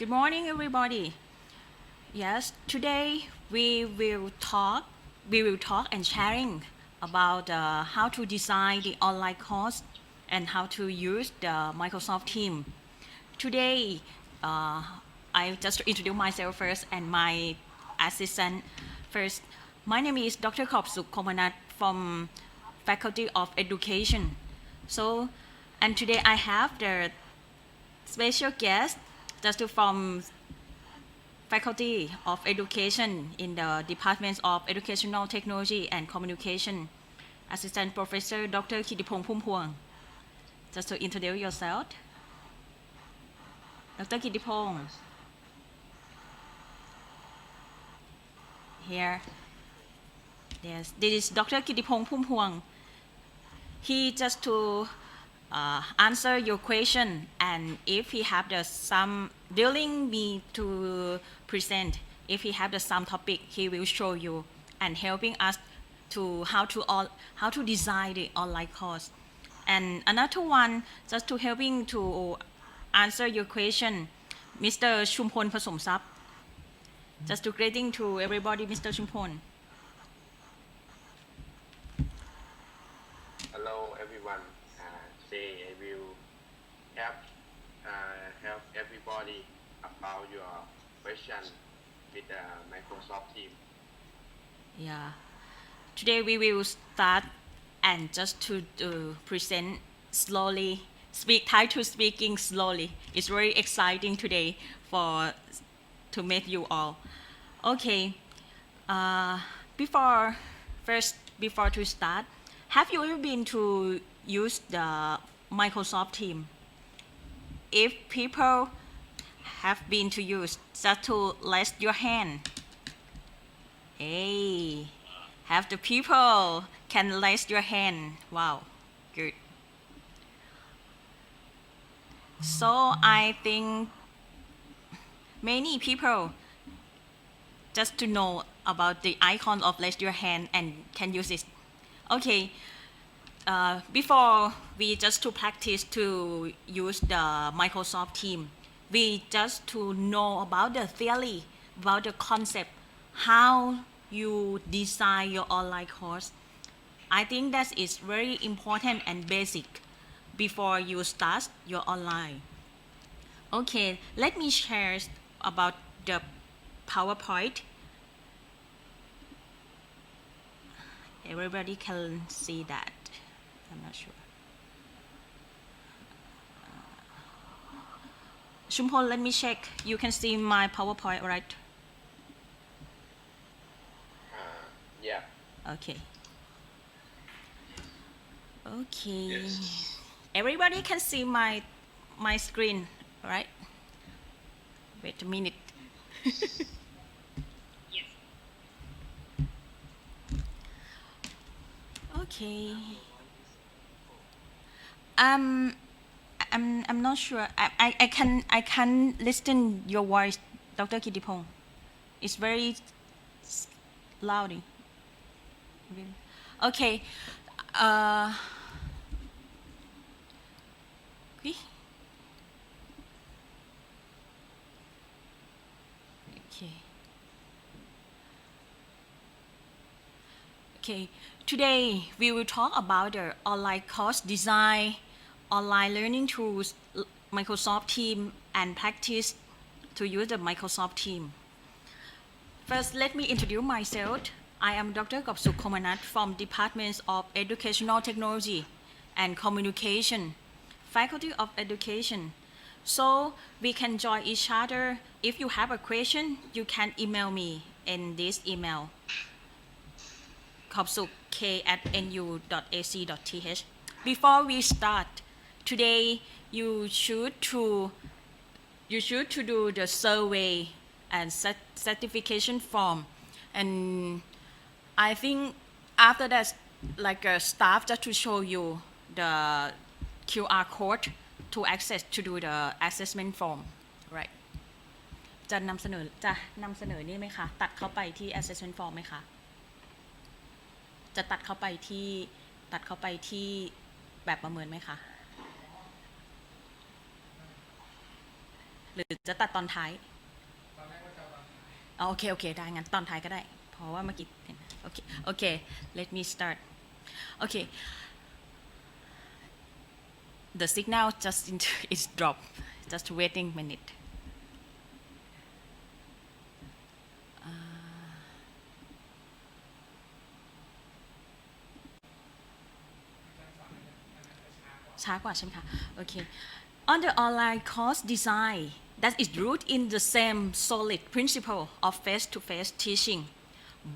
Good morning, everybody. Yes, today we will talk and sharing about how to design the online course and how to use the Microsoft Teams. Today, I just introduce myself first and my assistant first. My name is Dr. KobSook kongmanat from Faculty of Education. And today I have the special guest just from Faculty of Education in the Department of Educational Technology and Communication, Assistant Professor Dr. Kittipong Phumpuang. Just to introduce yourself. Dr. Kittipong. Here. Yes, this is Dr. Kittipong Phumpuang. He just to answer your question, and if he have some during me to present, if he have some topic, he will show you and helping us to how to design the online course. And another one just to helping to answer your question, Mr. Chumpon Phasomsap. Just to greeting to everybody, Mr. Chumpon. Hello everyone. Today I will help everybody about your question with the Microsoft Teams. Yeah. Today we will start and just to present slowly. Try to speaking slowly. It's very exciting today to meet you all. Okay. Before to start, have you ever been to use the Microsoft Teams? If people have been to use, just to raise your hand. Hey, have the people can raise your hand. Wow, good. So I think many people just to know about the icon of raise your hand and can use it. Okay. Before we just to practice to use the Microsoft Teams, we just to know about the theory, about the concept, how you design your online course. I think that is very important and basic before you start your online. Okay, let me share about the PowerPoint. Everybody can see that. I'm not sure. Chumpon, let me check. You can see my PowerPoint, right? Yeah. Okay. Okay. Yes. Everybody can see my screen, right? Wait a minute. Yes. Okay. I'm not sure. I can listen your voice, Dr. Kittipong. It's very loud. Really. Okay. Okay. Today we will talk about the online course design, online learning tools, Microsoft Teams, and practice to use the Microsoft Teams. First, let me introduce myself. I am Dr. KobSook kongmanat from Department of Educational Technology and Communication, Faculty of Education. So we can join each other. If you have a question, you can email me in this email. kobsook@nu.ac.th. Before we start, today you should to do the survey and certification form, and I think after that, like a staff just to show you the QR code to access to do the assessment form, right? จะนำเสนอนี่ไหมคะตัดเข้าไปที่ assessment form ไหมคะจะตัดเข้าไปที่แบบประเมินไหมคะห รือจะตัดตอนท้ายโอเคโอเคได้งั้นตอนท้ายก็ได้เพราะว่าเมื่อกี้โอเคโอเค let me start okay the signal just is drop just waiting minuteช้ากว่าใช่ไหมคะโอเค on the online course design that is rooted in the same solid principle of face-to-face teaching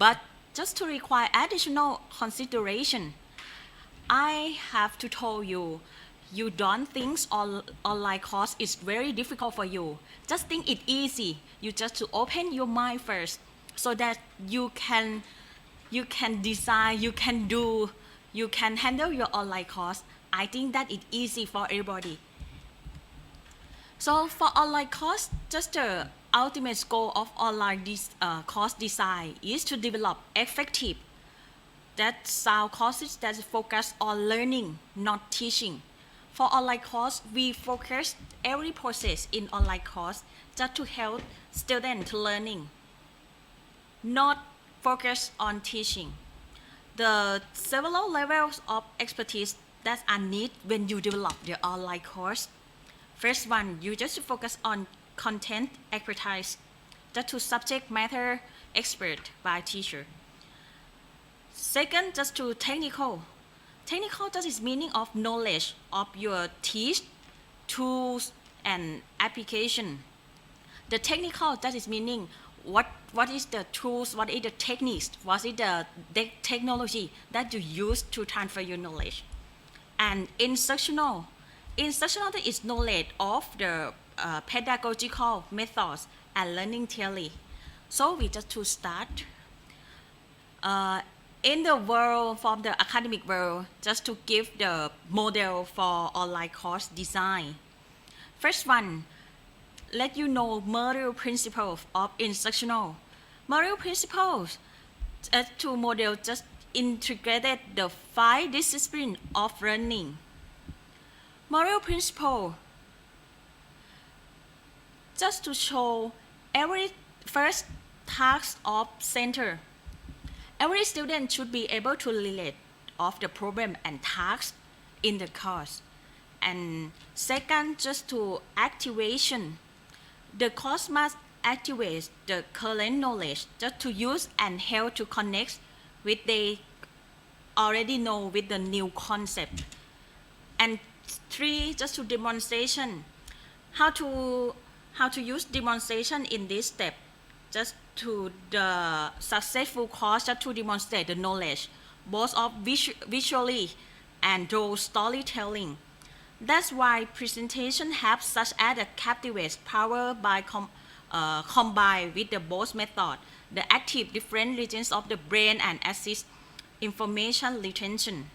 but just to require additional consideration I have to tell you you don't think online course is very difficult for you just think it easy you just to open your mind first so that you can design you can handle your online course I think that it's easy for everybody. So for online course, just the ultimate goal of online course design is to develop effective that sound courses that focus on learning, not teaching. For online course, we focus every process in online course just to help students learning, not focus on teaching. The several levels of expertise that are needed when you develop the online course. First one, you just focus on content expertise, just to subject matter expert by teacher. Second, just to technical. Technical just is meaning of knowledge of your teach, tools, and application. The technical that is meaning what is the tools, what is the techniques, what is the technology that you use to transfer your knowledge. And instructional that is knowledge of the pedagogical methods and learning theory. So we just to start in the world from the academic world, just to give the model for online course design. First one, let you know model principles of instructional. Model principles to model just integrated the 5 disciplines of learning. Moral principle just to show every first task of center. Every student should be able to relate of the problem and task in the course. And second, just to activation. The course must activate the current knowledge just to use and help to connect with they already know with the new concept. And 3, just to demonstration. How to use demonstration in this step, just to the successful course just to demonstrate the knowledge, both of visually and through storytelling. That's why presentation have such as a captivates power by combined with the both method, the active different regions of the brain and assist information retention.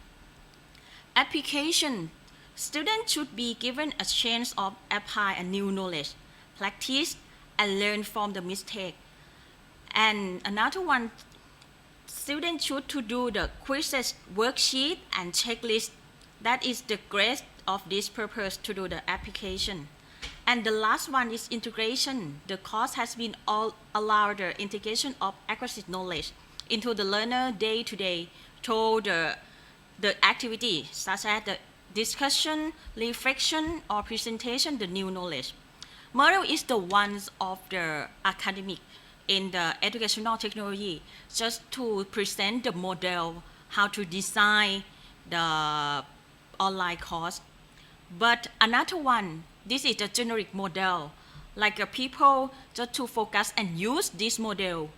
Application. Students should be given a chance of apply a new knowledge, practice and learn from the mistake. And another one, students should to do the quizzes, worksheet and checklist. That is the grace of this purpose to do the application. And the last one is integration. The course has been allowed the integration of acquisitive knowledge into the learner day to day through the activity such as the discussion, reflection, or presentation the new knowledge. Model is the ones of the academic in the educational technology just to present the model how to design the online course. But another one, this is the generic model, like people just to focus and use this model.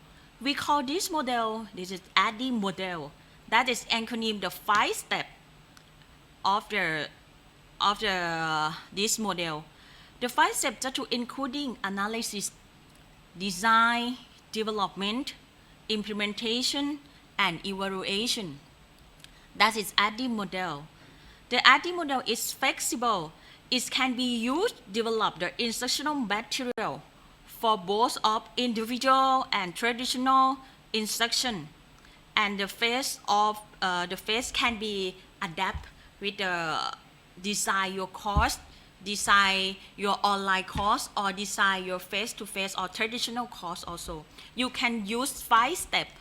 We call this model, this is ADDI model. That is acronym the 5 steps of this model. The 5 steps just to including analysis, design, development, implementation, and evaluation. That is ADDI model. The ADDI model is flexible. It can be used to develop the instructional material for both of individual and traditional instruction. And the phase can be adapted with the design your course design your online course or design your face-to-face or traditional course also. You can use 5 steps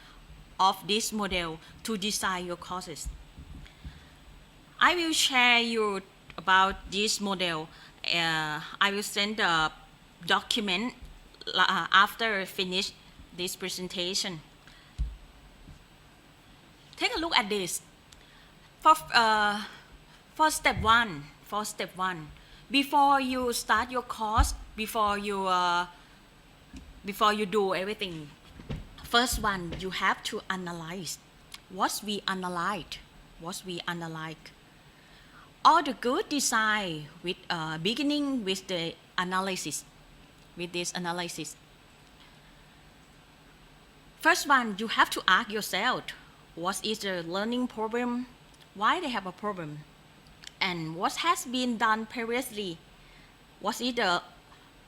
of this model to design your courses. I will share you about this model. I will send a document after finish this presentation. Take a look at this. For step one, before you start your course, before you do everything, first one you have to analyze. What we analyze. All the good design with beginning with the analysis. With this analysis. First one, you have to ask yourself, what is the learning problem? Why they have a problem? And what has been done previously? What is the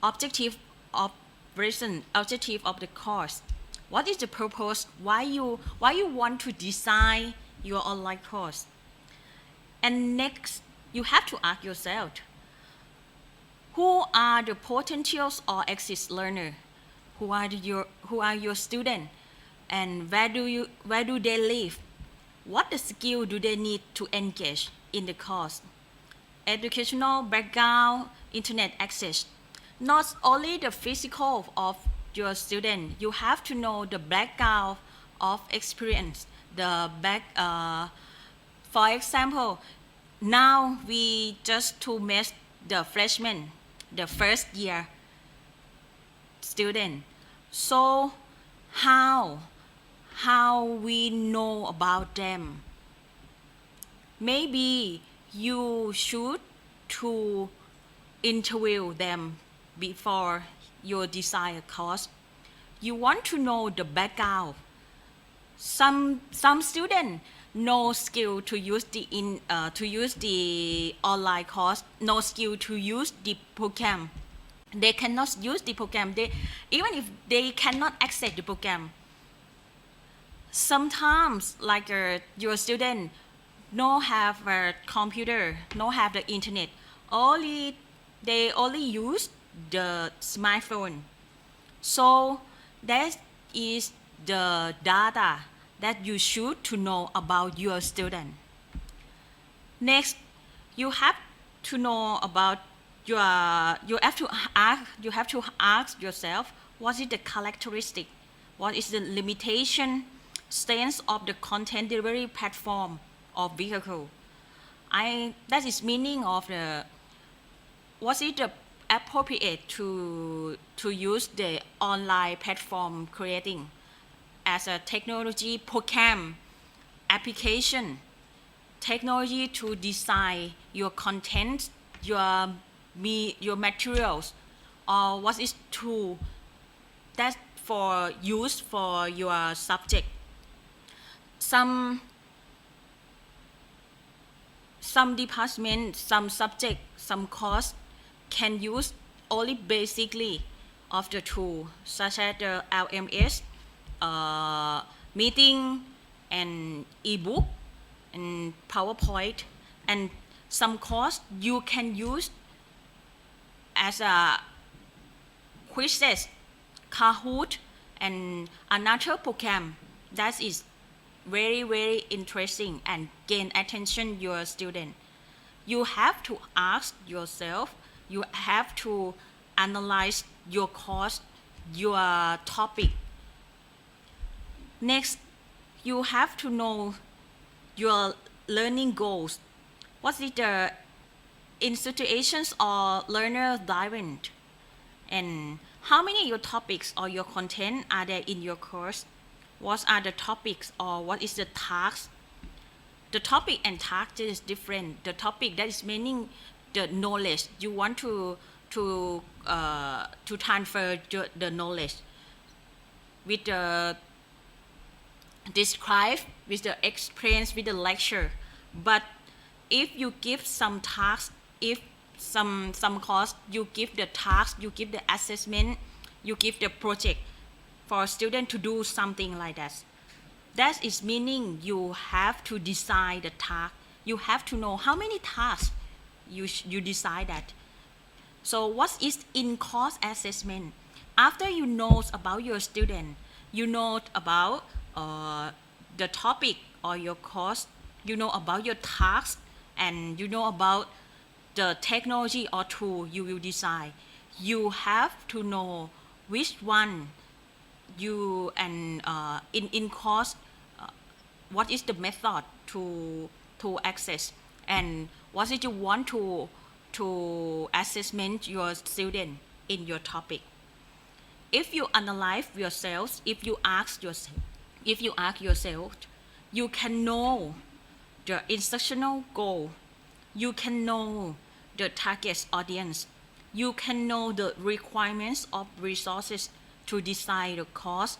objective of the course? What is the purpose? Why you want to design your online course? And next, you have to ask yourself, who are the potentials or exit learner? Who are your students? And where do they live? What the skill do they need to engage in the course? Educational background, internet access. Not only the physical of your student, you have to know the background of experience. For example, now we just to meet the freshman, the first year student. So how we know about them? Maybe you should to interview them before you design a course. You want to know the background. Some students no skill to use the online course, no skill to use the program. They cannot use the program. Even if they cannot access the program, sometimes like your student no have a computer, no have the internet. They only use the smartphone. So that is the data that you should to know about your student. Next, you have to know about you have to ask yourself, what is the characteristic? What is the limitation, stance of the content delivery platform or vehicle? That is meaning of what is the appropriate to use the online platform creating as a technology program, application, technology to design your content, your materials, or what is tool that for use for your subject. Some department, some subject, some course can use only basically of the tool, such as the LMS, meeting, and ebook, and PowerPoint, and some course you can use as a quizzes, Kahoot, and another program that is very, very interesting and gain attention your student. You have to ask yourself, you have to analyze your course, your topic. Next, you have to know your learning goals. What is the institutions or learner driven? And how many your topics or your content are there in your course? What are the topics or what is the task? The topic and task is different. The topic, that is meaning the knowledge. You want to transfer the knowledge with the describe, with the explain, with the lecture. But if you give some task, if some course, you give the task, you give the assessment, you give the project for student to do something like that. That is meaning you have to decide the task. You have to know how many tasks you decide that. So what is in-course assessment? After you know about your student, you know about the topic or your course, you know about your task, and you know about the technology or tool you will design. You have to know which one you and in course what is the method to access and what is you want to assessment your student in your topic. If you analyze yourself, if you ask yourself, you can know the instructional goal, you can know the target audience, you can know the requirements of resources to design the course.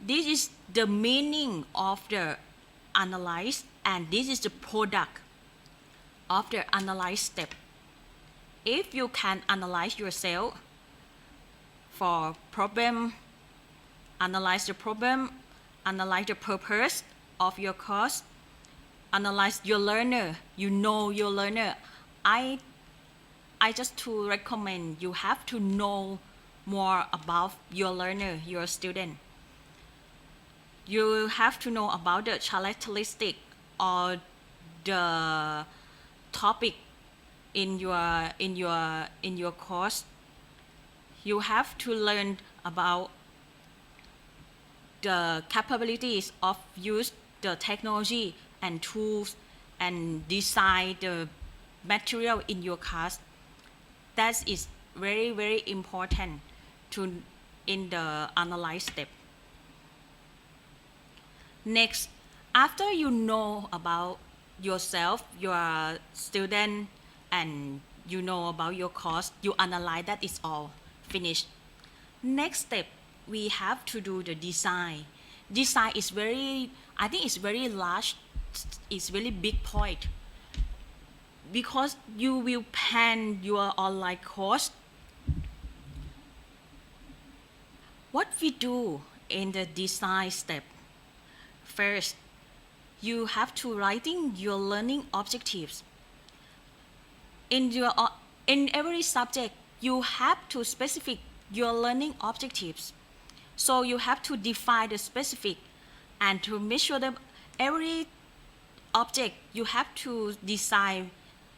This is the meaning of the analyze, and this is the product of the analyze step. If you can analyze yourself for problem, analyze the problem, analyze the purpose of your course, analyze your learner, you know your learner. I just to recommend you have to know more about your learner, your student. You have to know about the characteristic or the topic in your course. You have to learn about the capabilities of use the technology and tools and design the material in your class. That is very, very important in the analyze step. Next, after you know about yourself, your student, and you know about your course, you analyze, that is all finished. Next step, we have to do the design. Design is I think it's very large, it's really big point. Because you will plan your online course. What we do in the design step? First, you have to writing your learning objectives. In every subject, you have to specify your learning objectives. So you have to define the specific and to measure them. Every object you have to design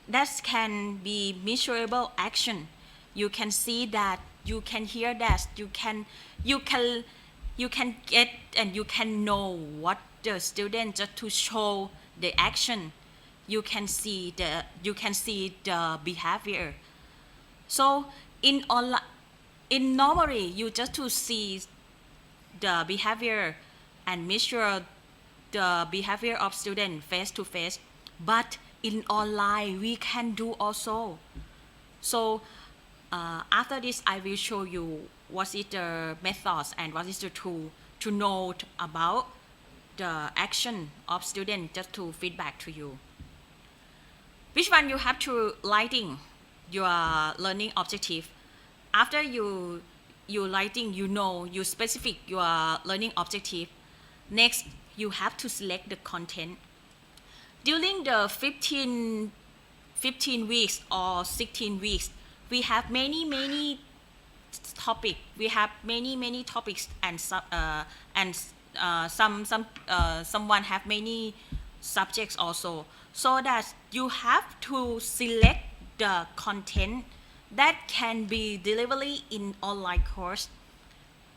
that can be measurable action. You can see that, you can hear that, you can get and you can know what the student just to show the action. You can see the behavior. So in normally you just to see the behavior and measure the behavior of student face to face, but in online we can do also. So after this I will show you what is the methods and what is the tool to know about the action of student just to feedback to you. Which one you have to writing your learning objective. After you writing, you know, you specific your learning objective. Next, you have to select the content. During the 15 weeks or 16 weeks, we have many topics. We have many topics and someone have many subjects also. So that you have to select the content that can be delivered in online course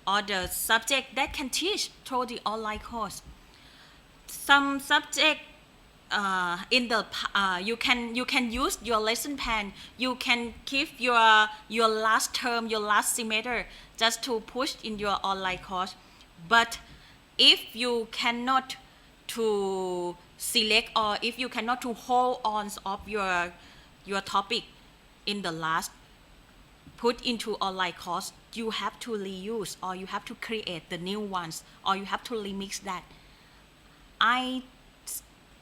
or the subject that can teach through the online course. Some subject in the you can use your lesson plan. You can keep your last term, your last semester just to push in your online course. But if you cannot to select or if you cannot to hold on of your topic in the last put into online course, you have to reuse or you have to create the new ones or you have to remix that. I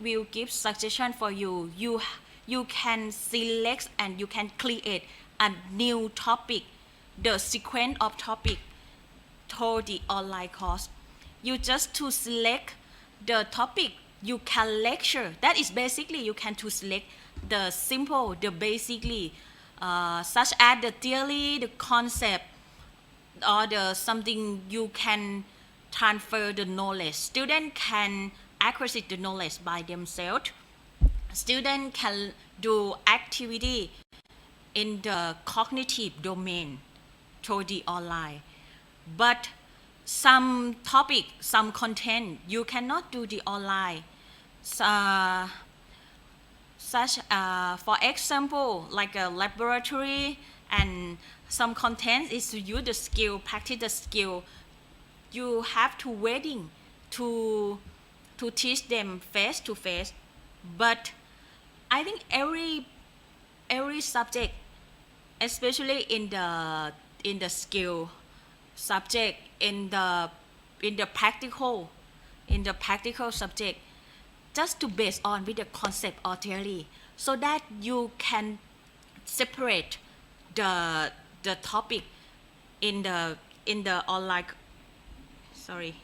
will give suggestion for you. You can select and you can create a new topic, the sequence of topic to the online course. You just to select the topic you can lecture. That is basically you can to select the simple, the basically, such as the theory, the concept, or the something you can transfer the knowledge. Student can access the knowledge by themselves. Student can do activity in the cognitive domain through the online. But some topic, some content, you cannot do the online. Such, for example, like a laboratory, and some content is to use the skill, practice the skill. You have to waiting to teach them face to face. But I think every subject, especially in the skill subject, in the practical subject, just to base on with the concept or theory, so that you can separate the topic in the online. Sorry.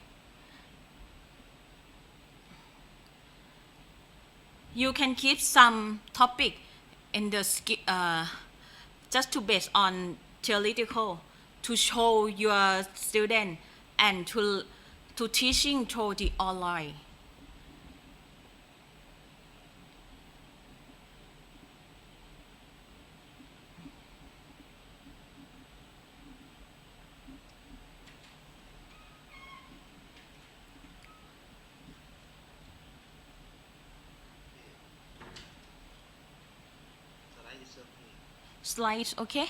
You can keep some topic in the just to base on theoretical, to show your student and to teaching through the online. Slides, okay?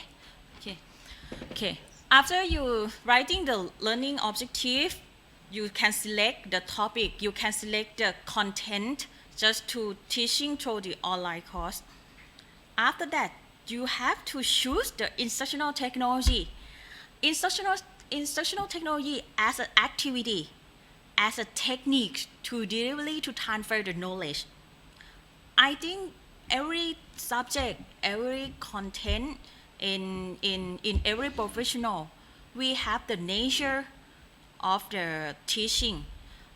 Okay. After you writing the learning objective, you can select the topic, you can select the content just to teaching through the online course. After that, you have to choose the instructional technology. Instructional technology as an activity, as a technique to deliver, to transfer the knowledge. I think every subject, every content in every professional, we have the nature of the teaching,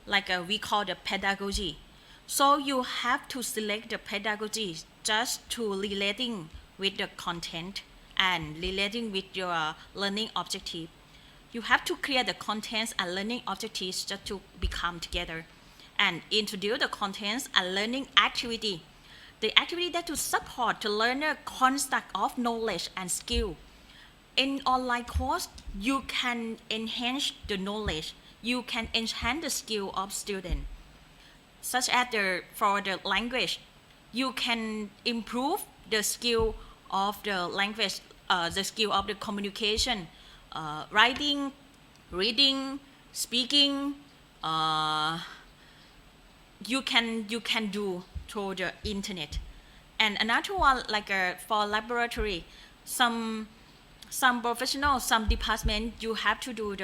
like we call the pedagogy. So you have to select the pedagogy just to relating with the content and relating with your learning objective. You have to create the contents and learning objectives just to become together and introduce the contents and learning activity. The activity that to support the learner construct of knowledge and skill. In online course, you can enhance the knowledge. You can enhance the skill of student. Such as for the language, you can improve the skill of the language, the skill of the communication, writing, reading, speaking. You can do through the internet. And another one, like for laboratory, some professional, some department, you have to do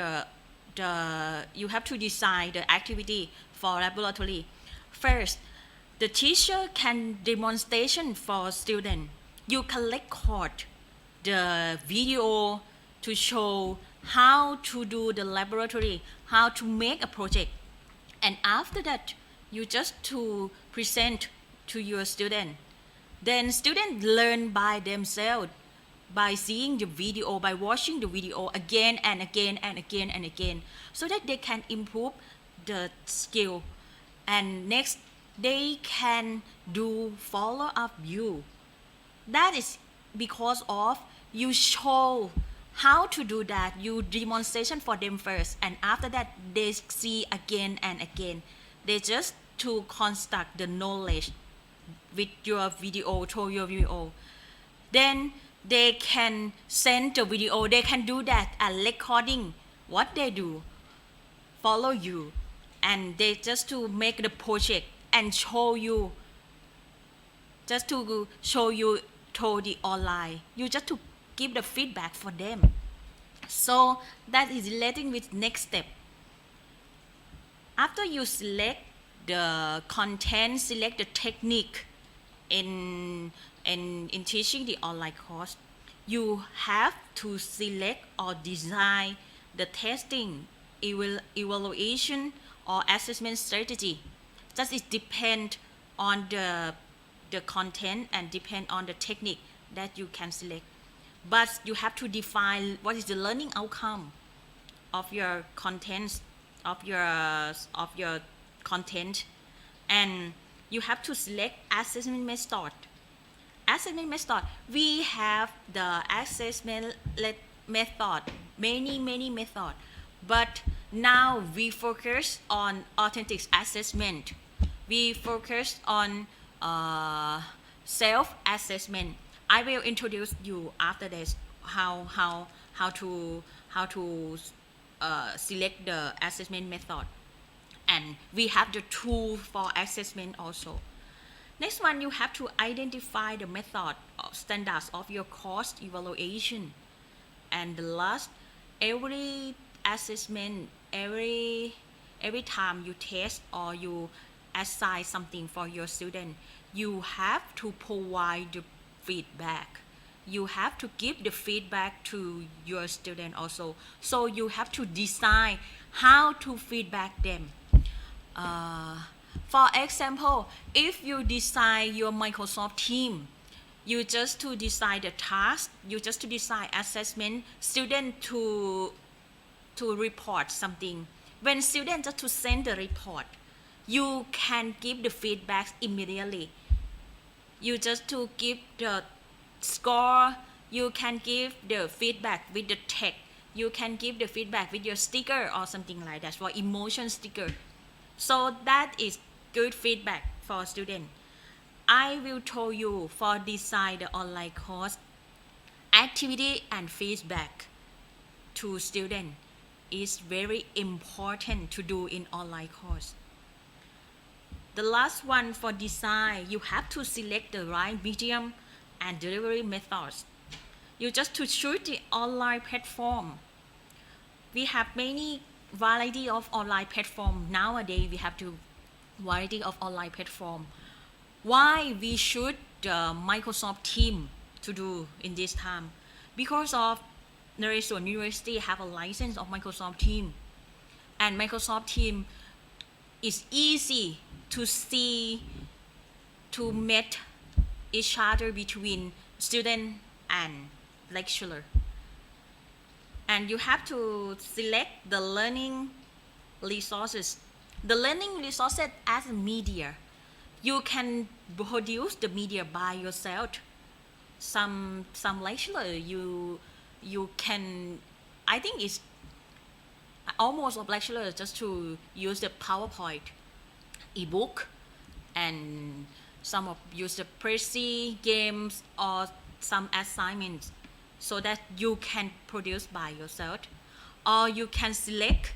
you have to design the activity for laboratory. First, the teacher can demonstration for student. You can record the video to show how to do the laboratory, how to make a project. And after that, you just to present to your student. Then students learn by themselves, by seeing the video, by watching the video again and again and again and again, so that they can improve the skill. And next, they can do follow-up you. That is because of you show how to do that. You demonstration for them first, and after that, they see again and again. They just to construct the knowledge with your video, through your video. Then they can send the video, they can do that and recording what they do, follow you, and they just to make the project and show you, just to show you through the online. You just to give the feedback for them. So that is relating with next step. After you select the content, select the technique in teaching the online course, you have to select or design the testing, evaluation or assessment strategy. That is depend on the the content and depend on the technique that you can select. But you have to define what is the learning outcome of your contents, of your content, and you have to select assessment method. Assessment method, we have the assessment method, many method, but now we focus on authentic assessment. We focus on self-assessment. I will introduce you after this how to select the assessment method, and we have the tool for assessment also. Next one, you have to identify the method or standards of your course evaluation. And the last, every assessment, every time you test or you assign something for your student, you have to provide the feedback. You have to give the feedback to your student also. So you have to decide how to feedback them. For example, if you design your Microsoft team, you just to design the task, you just to design assessment, student to report something. When student just to send the report, you can give the feedback immediately. You just to give the score, you can give the feedback with the text, you can give the feedback with your sticker or something like that, for emotion sticker. So that is good feedback for student. I will tell you for design the online course, activity and feedback to student is very important to do in online course. The last one for design, you have to select the right medium and delivery methods. You just to choose the online platform. We have many variety of online platform nowadays. We have to variety of online platform. Why we should the Microsoft team to do in this time? Because of Naresuan University have a license of Microsoft team, and Microsoft team is easy to see, to meet each other between student and lecturer. And you have to select the learning resources. The learning resources as a media. You can produce the media by yourself. Some lecturer you can, I think it's almost of lecturer just to use the PowerPoint, ebook, and some of use the Prezi games or some assignments, so that you can produce by yourself, or you can select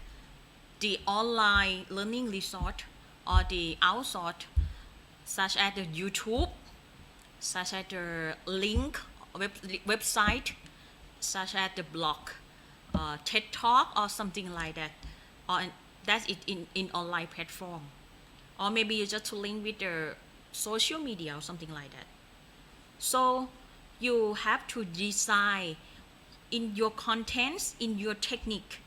the online learning resource or the outsource, such as the YouTube, such as the link website, such as the blog, TED Talk or something like that, or that's it in online platform, or maybe you just to link with the social media or something like that. So you have to decide in your contents, in your technique,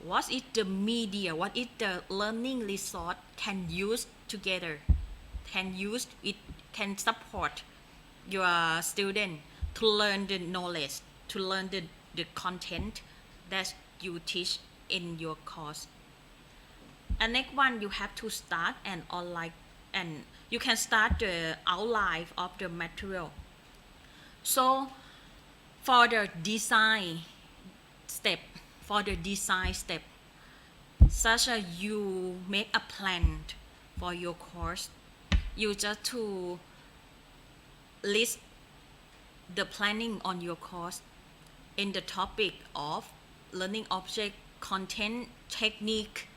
what is the media, what is the learning resource can use together, can use it, can support your student to learn the knowledge, to learn the content that you teach in your course. And next one, you have to start an online, and you can start the outline of the material. So for the design step, such as you make a plan for your course, you just to list the planning on your course in the topic of learning object, content, technique,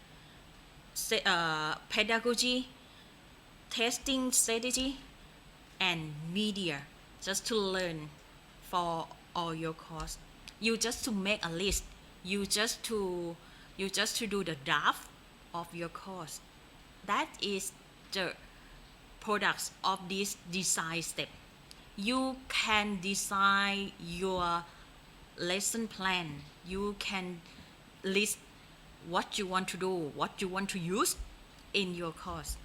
pedagogy, testing strategy, and media, just to learn for all your course. You just to make a list. You just to do the draft of your course. That is the products of this design step. You can design your lesson plan. You can list what you want to do, what you want to use in your course.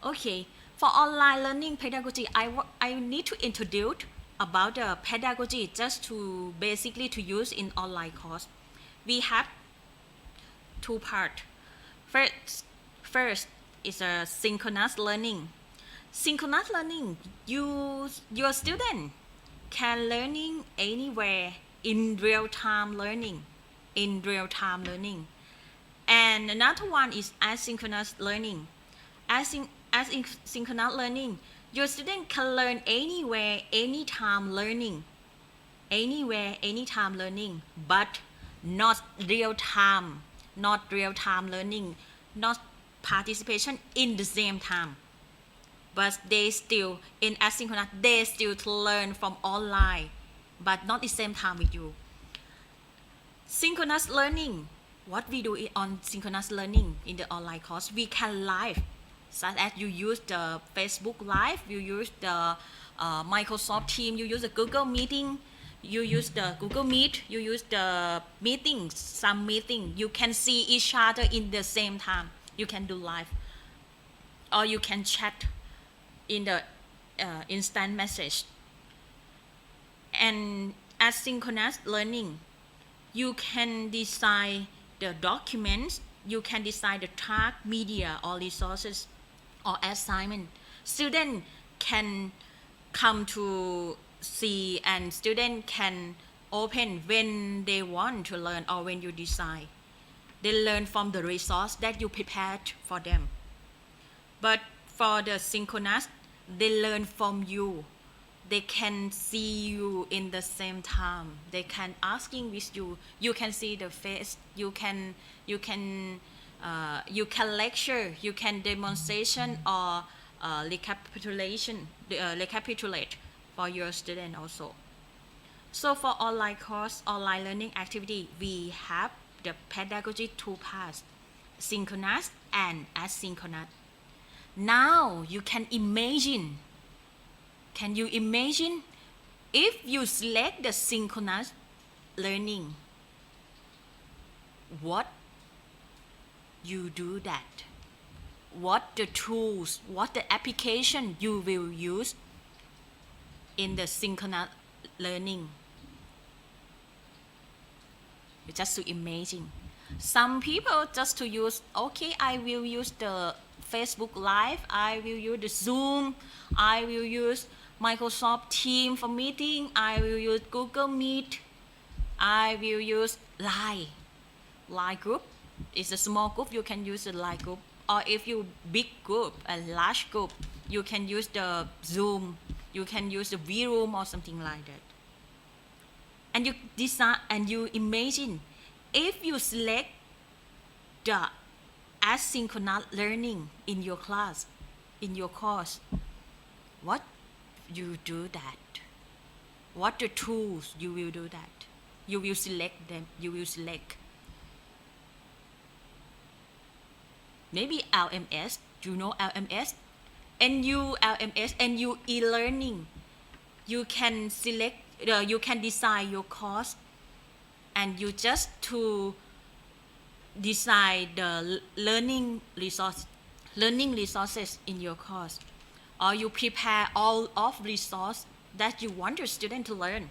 Okay, for online learning pedagogy, I need to introduce about the pedagogy just to basically to use in online course. We have two part. First is a synchronous learning. Synchronous learning, your student can learning anywhere in real time learning. And another one is asynchronous learning. Asynchronous learning, your student can learn anywhere, anytime learning. But not real time learning, not participation in the same time. But they still, in asynchronous, they still to learn from online, but not the same time with you. Synchronous learning, what we do on synchronous learning in the online course, we can live, such as you use the Facebook Live, you use the Microsoft Teams, you use the Google Meeting, you use the Google Meet, you use the meetings, some meeting, you can see each other in the same time. You can do live, or you can chat in the instant message. And asynchronous learning, you can design the documents, you can design the task, media, or resources, or assignment. Student can come to see, and student can open when they want to learn or when you design. They learn from the resource that you prepared for them. But for the synchronous, they learn from you. They can see you in the same time. They can asking with you. You can see the face. You can lecture. You can demonstration or recapitulate for your student also. So for online course, online learning activity, we have the pedagogy two parts, synchronous and asynchronous. Now you can imagine. Can you imagine if you select the synchronous learning? What you do that? What the tools, what the application you will use in the synchronous learning? Just to imagine. Some people just to use, okay, I will use the Facebook Live, I will use the Zoom, I will use Microsoft Teams for meeting, I will use Google Meet, I will use Line group. It's a small group, you can use the Line group. Or if you big group, a large group, you can use the Zoom, you can use the V-Room or something like that. And you design and you imagine if you select the asynchronous learning in your class, in your course, what you do that? What the tools you will do that? You will select them. You will select maybe LMS. You know LMS, NU LMS, NU e-learning. You can select. You can design your course, and you just to design the learning resources in your course, or you prepare all of resource that you want your student to learn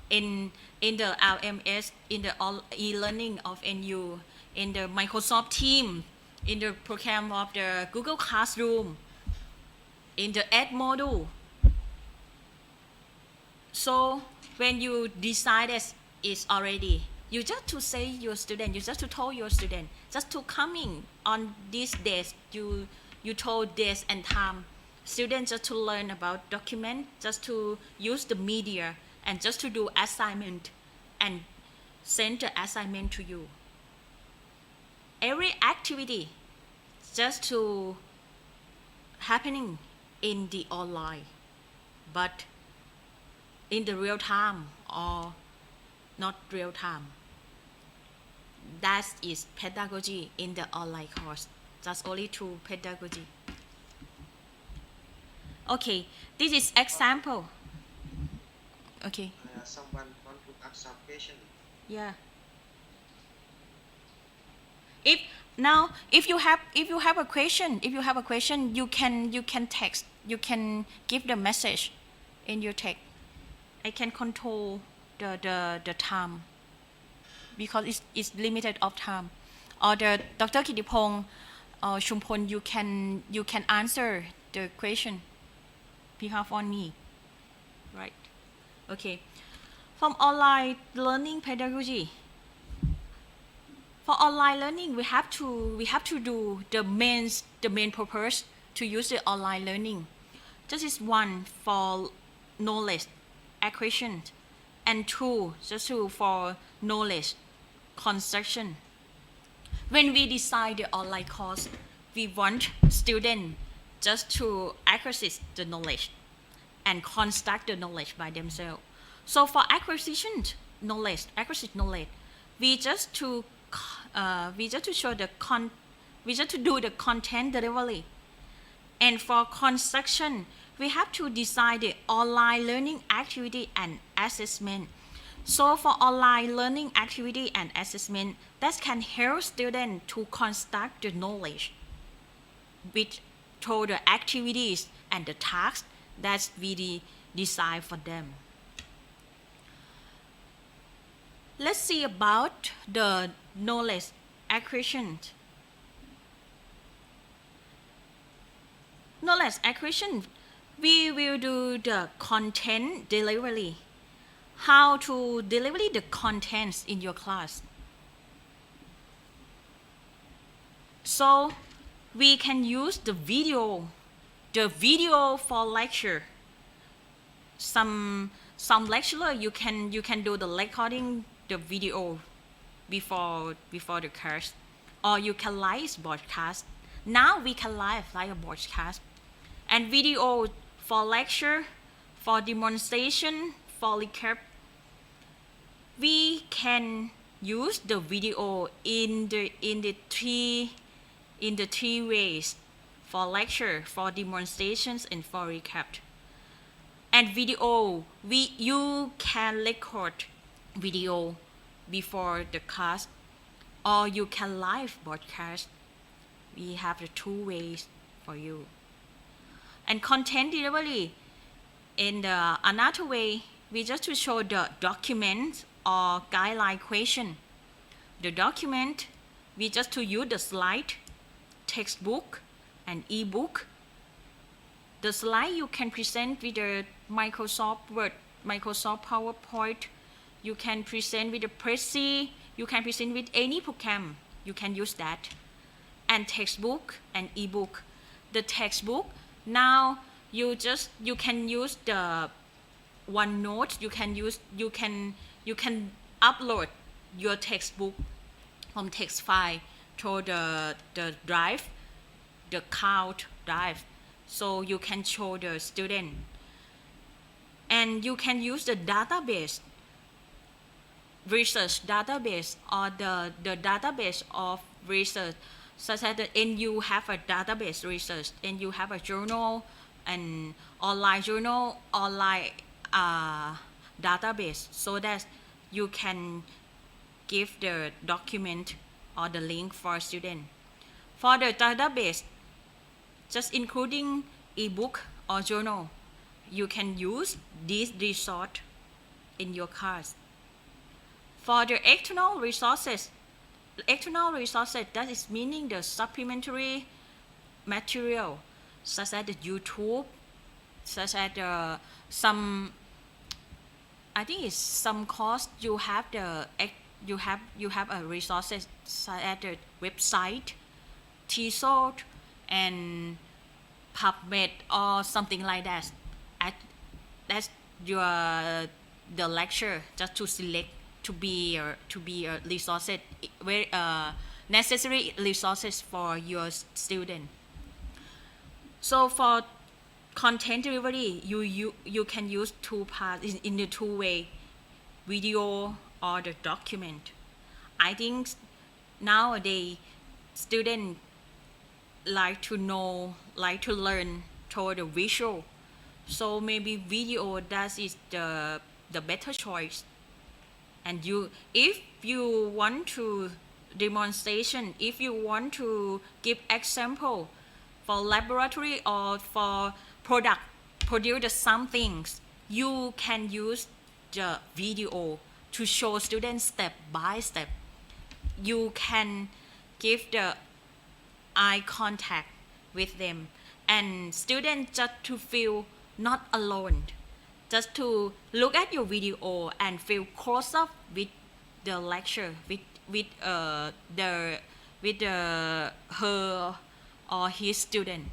in the LMS, in the e-learning of NU, in the Microsoft Teams, in the program of the Google Classroom, in the Ed module. So when you decide this is already, you just to say your student, you just to tell your student, just to coming on these days, you told days and time, students just to learn about document, just to use the media, and just to do assignment, and send the assignment to you. Every activity just to happening in the online, but in the real time or not real time. That is pedagogy in the online course. That's only two pedagogy. Okay, this is example. Okay. Someone want to ask some question. Yeah. If Now, if you have a question, you can text, you can give the message in your text. I can control the time because it's limited of time. Or the Dr. Kittipong or Shumpon, you can answer the question behalf on me, right? Okay. From online learning pedagogy. For online learning, we have to do the main purpose to use the online learning. This is one for knowledge acquisition, and two for knowledge construction. When we design the online course, we want students just to access the knowledge and construct the knowledge by themselves. So for acquisition knowledge, we just to show we just to do the content delivery. And for construction, we have to design the online learning activity and assessment. So for online learning activity and assessment, that can help students to construct the knowledge through the activities and the tasks that we design for them. Let's see about the knowledge acquisition. Knowledge acquisition, we will do the content delivery. How to deliver the contents in your class. So we can use the video for lecture. Some lecturer you can do the recording the video before the class, or you can live broadcast. Now we can live a broadcast, and video for lecture, for demonstration, for recap. We can use the video in the three ways: for lecture, for demonstrations, and for recap. And video, you can record video before the class, or you can live broadcast. We have the two ways for you. And content delivery, in the another way, we just to show the document or guideline question. The document, we just to use the slide, textbook, and ebook. The slide you can present with the Microsoft Word, Microsoft PowerPoint. You can present with the Prezi. You can present with any program. You can use that. And textbook and ebook. The textbook, now you can use the OneNote. You can upload your textbook from text file to the drive, the cloud drive. So you can show the student. And you can use the database, research database, or the database of research, such that and you have a database research, and you have a journal, and online journal, online database, so that you can give the document or the link for student. For the database, just including ebook or journal, you can use this resource in your class. For the external resources, that is meaning the supplementary material, such as the YouTube, such as some, I think it's some course you have a resources such as the website, TESOL, and PubMed or something like that. That's the lecture just to select to be a resources, very necessary resources for your student. So for content delivery, you can use two parts in the two way, video or the document. I think nowadays students like to learn toward the visual. So maybe video, that is the better choice. And if you want to demonstration, if you want to give example for laboratory or for produce something, you can use the video to show students step by step. You can give the eye contact with them, and students just to feel not alone, just to look at your video and feel close up with the lecture, with her or his student.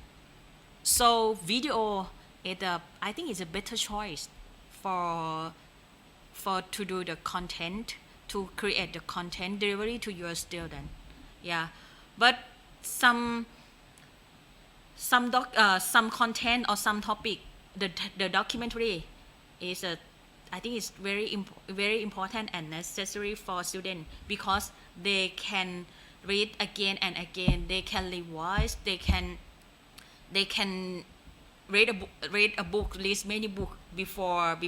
So video I think is a better choice for to do the content, to create the content delivery to your student. Yeah, but some content or some topic, the documentary is I think it's very important and necessary for students, because they can read again and again, they can revise, they can read a book, list many books before the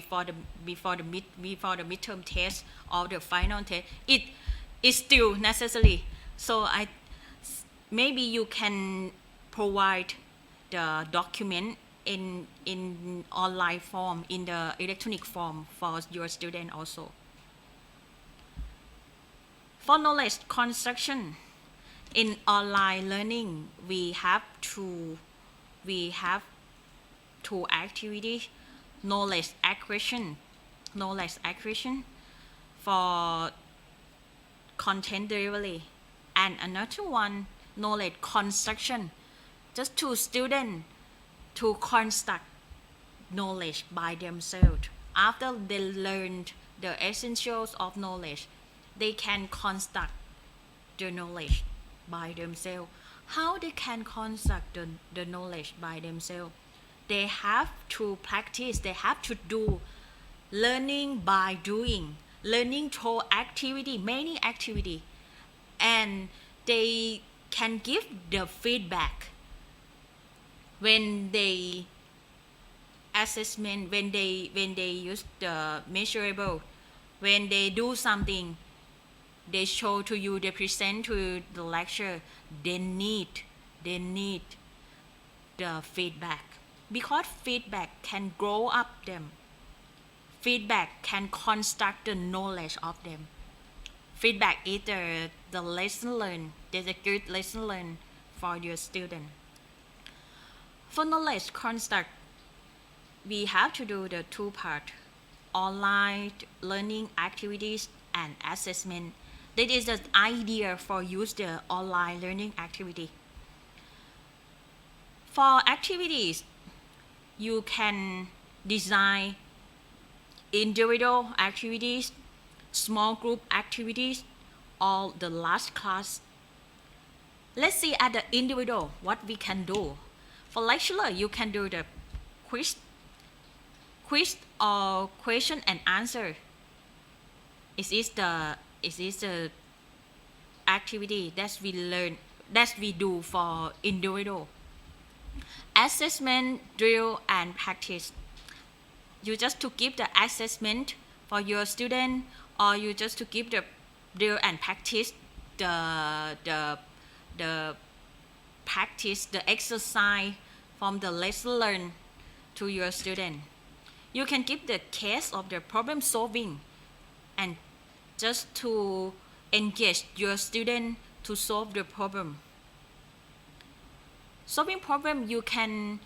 midterm test or the final test. It is still necessary. So maybe you can provide the document in online form, in the electronic form for your student also. For knowledge construction in online learning, we have two activities: knowledge acquisition for content delivery, and another one, knowledge construction, just to students to construct knowledge by themselves. After they learned the essentials of knowledge, they can construct the knowledge by themselves. How they can construct the knowledge by themselves? They have to practice, they have to do learning by doing, learning through activity, many activity, and they can give the feedback when they assessment, when they use the measurable, when they do something, they show to you, they present to the lecture, they need the feedback, because feedback can grow up them. Feedback can construct the knowledge of them. Feedback is the lesson learned. There's a good lesson learned for your student. For knowledge construct, we have to do the two part: online learning activities and assessment. That is the idea for use the online learning activity. For activities, you can design individual activities, small group activities, or the large class. Let's see at the individual what we can do. For lecturer, you can do the quiz or question and answer. It is the activity that we learn, that we do for individual. Assessment, drill, and practice. You just to give the assessment for your student, or you just to give the drill and practice the practice, the exercise from the lesson learned to your student. You can give the case of the problem solving, and just to engage your student to solve the problem. Solving problem, you can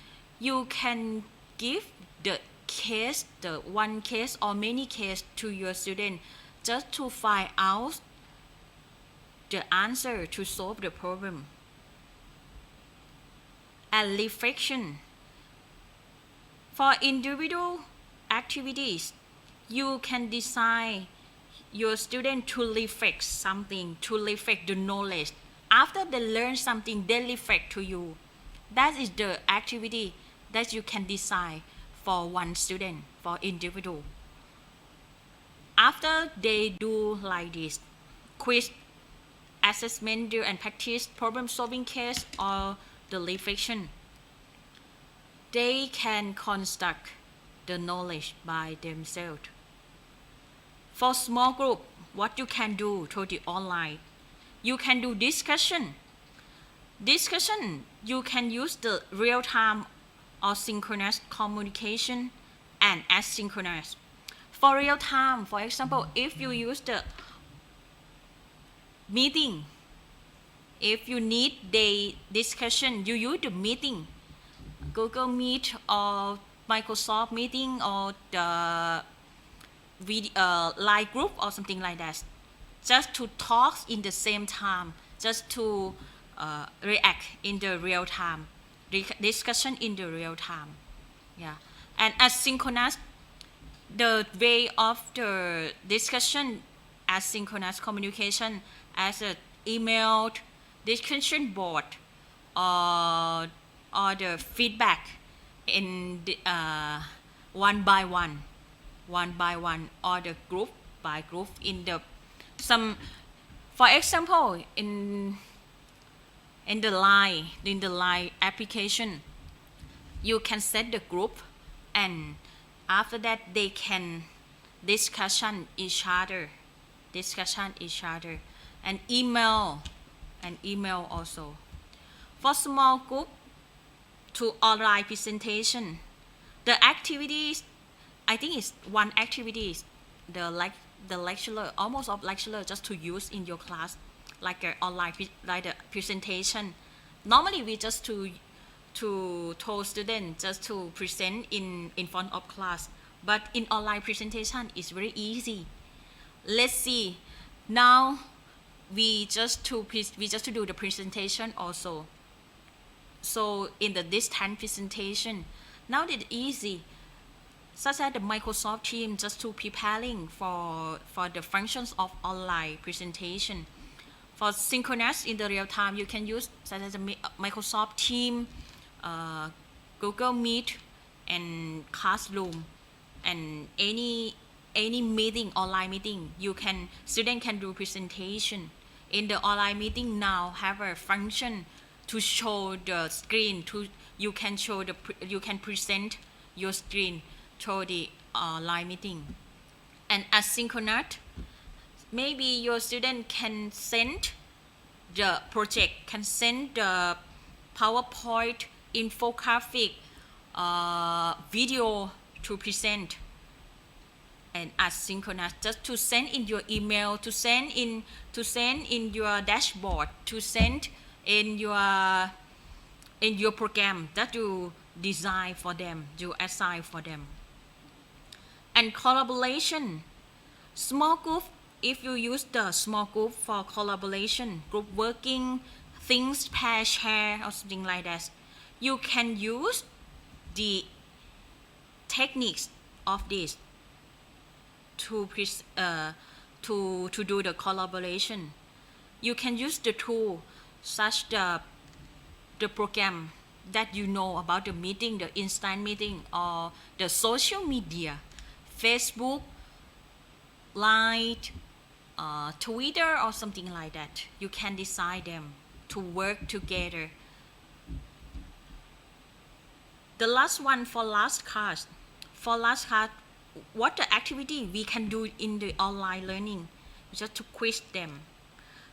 give the case, the one case or many case to your student, just to find out the answer to solve the problem. And reflection. For individual activities, you can design your student to reflect something, to reflect the knowledge. After they learn something, they reflect to you. That is the activity that you can design for one student, for individual. After they do like this, quiz, assessment, drill and practice, problem solving case, or the reflection, they can construct the knowledge by themselves. For small group, what you can do through the online, You can do discussion. You can use the real-time or synchronous communication and asynchronous. For real-time, for example, if you use the meeting, if you need the discussion, you use the meeting, Google Meet or Microsoft Meeting or the Line group or something like that, just to talk in the same time, just to react in the real time, discussion in the real time. Yeah, and asynchronous, the way of the discussion, asynchronous communication as an email, discussion board, or the feedback in the, one by one, or the group by group in the some. For example, in the line application, you can set the group, and after that they can discussion each other, and email also. For small group to online presentation, the activities, I think it's one activity, the lecturer, almost of lecturer, just to use in your class, like a online like the presentation. Normally we just to told students just to present in front of class, but in online presentation it's very easy. Let's see. Now we just to do the presentation also. So in the distance presentation, now it's easy, such as the Microsoft Teams, just to preparing for the functions of online presentation. For synchronous in the real time, you can use such as the Microsoft Teams, Google Meet, and Classroom, and any meeting, online meeting, student can do presentation. In the online meeting now have a function to show the screen, you can present your screen to the online meeting. And asynchronous, maybe your student can send the project, can send the PowerPoint, infographic, video to present. And asynchronous, just to send in your email, to send in your dashboard, to send in your program that you design for them, you assign for them. And collaboration, small group, if you use the small group for collaboration, group working, things pair, share, or something like that, you can use the techniques of this to do the collaboration. You can use the tool such the program that you know about the meeting, the instant meeting, or the social media, Facebook, Line, Twitter, or something like that. You can decide them to work together. The last one for last class, what the activity we can do in the online learning, just to quiz them.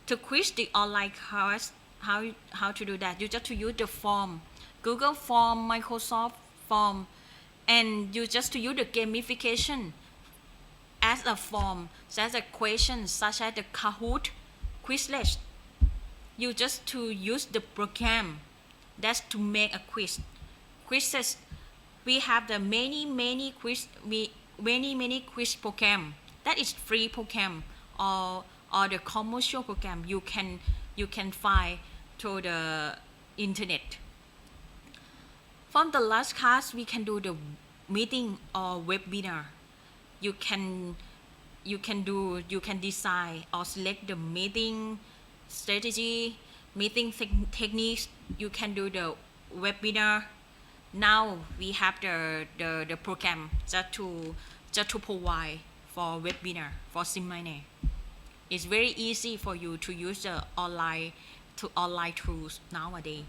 To quiz the online class, how to do that? You just to use the form, Google form, Microsoft form, and you just to use the gamification as a form, such as a question, such as the Kahoot, Quizlet. You just to use the program that's to make a quiz. Quizzes, we have the many quiz, many quiz program. That is free program or the commercial program you can find through the internet. From the last class, we can do the meeting or webinar. You can design or select the meeting strategy, meeting techniques. You can do the webinar. Now we have the program just to provide for webinar, for seminar. It's very easy for you to use the online tools nowadays.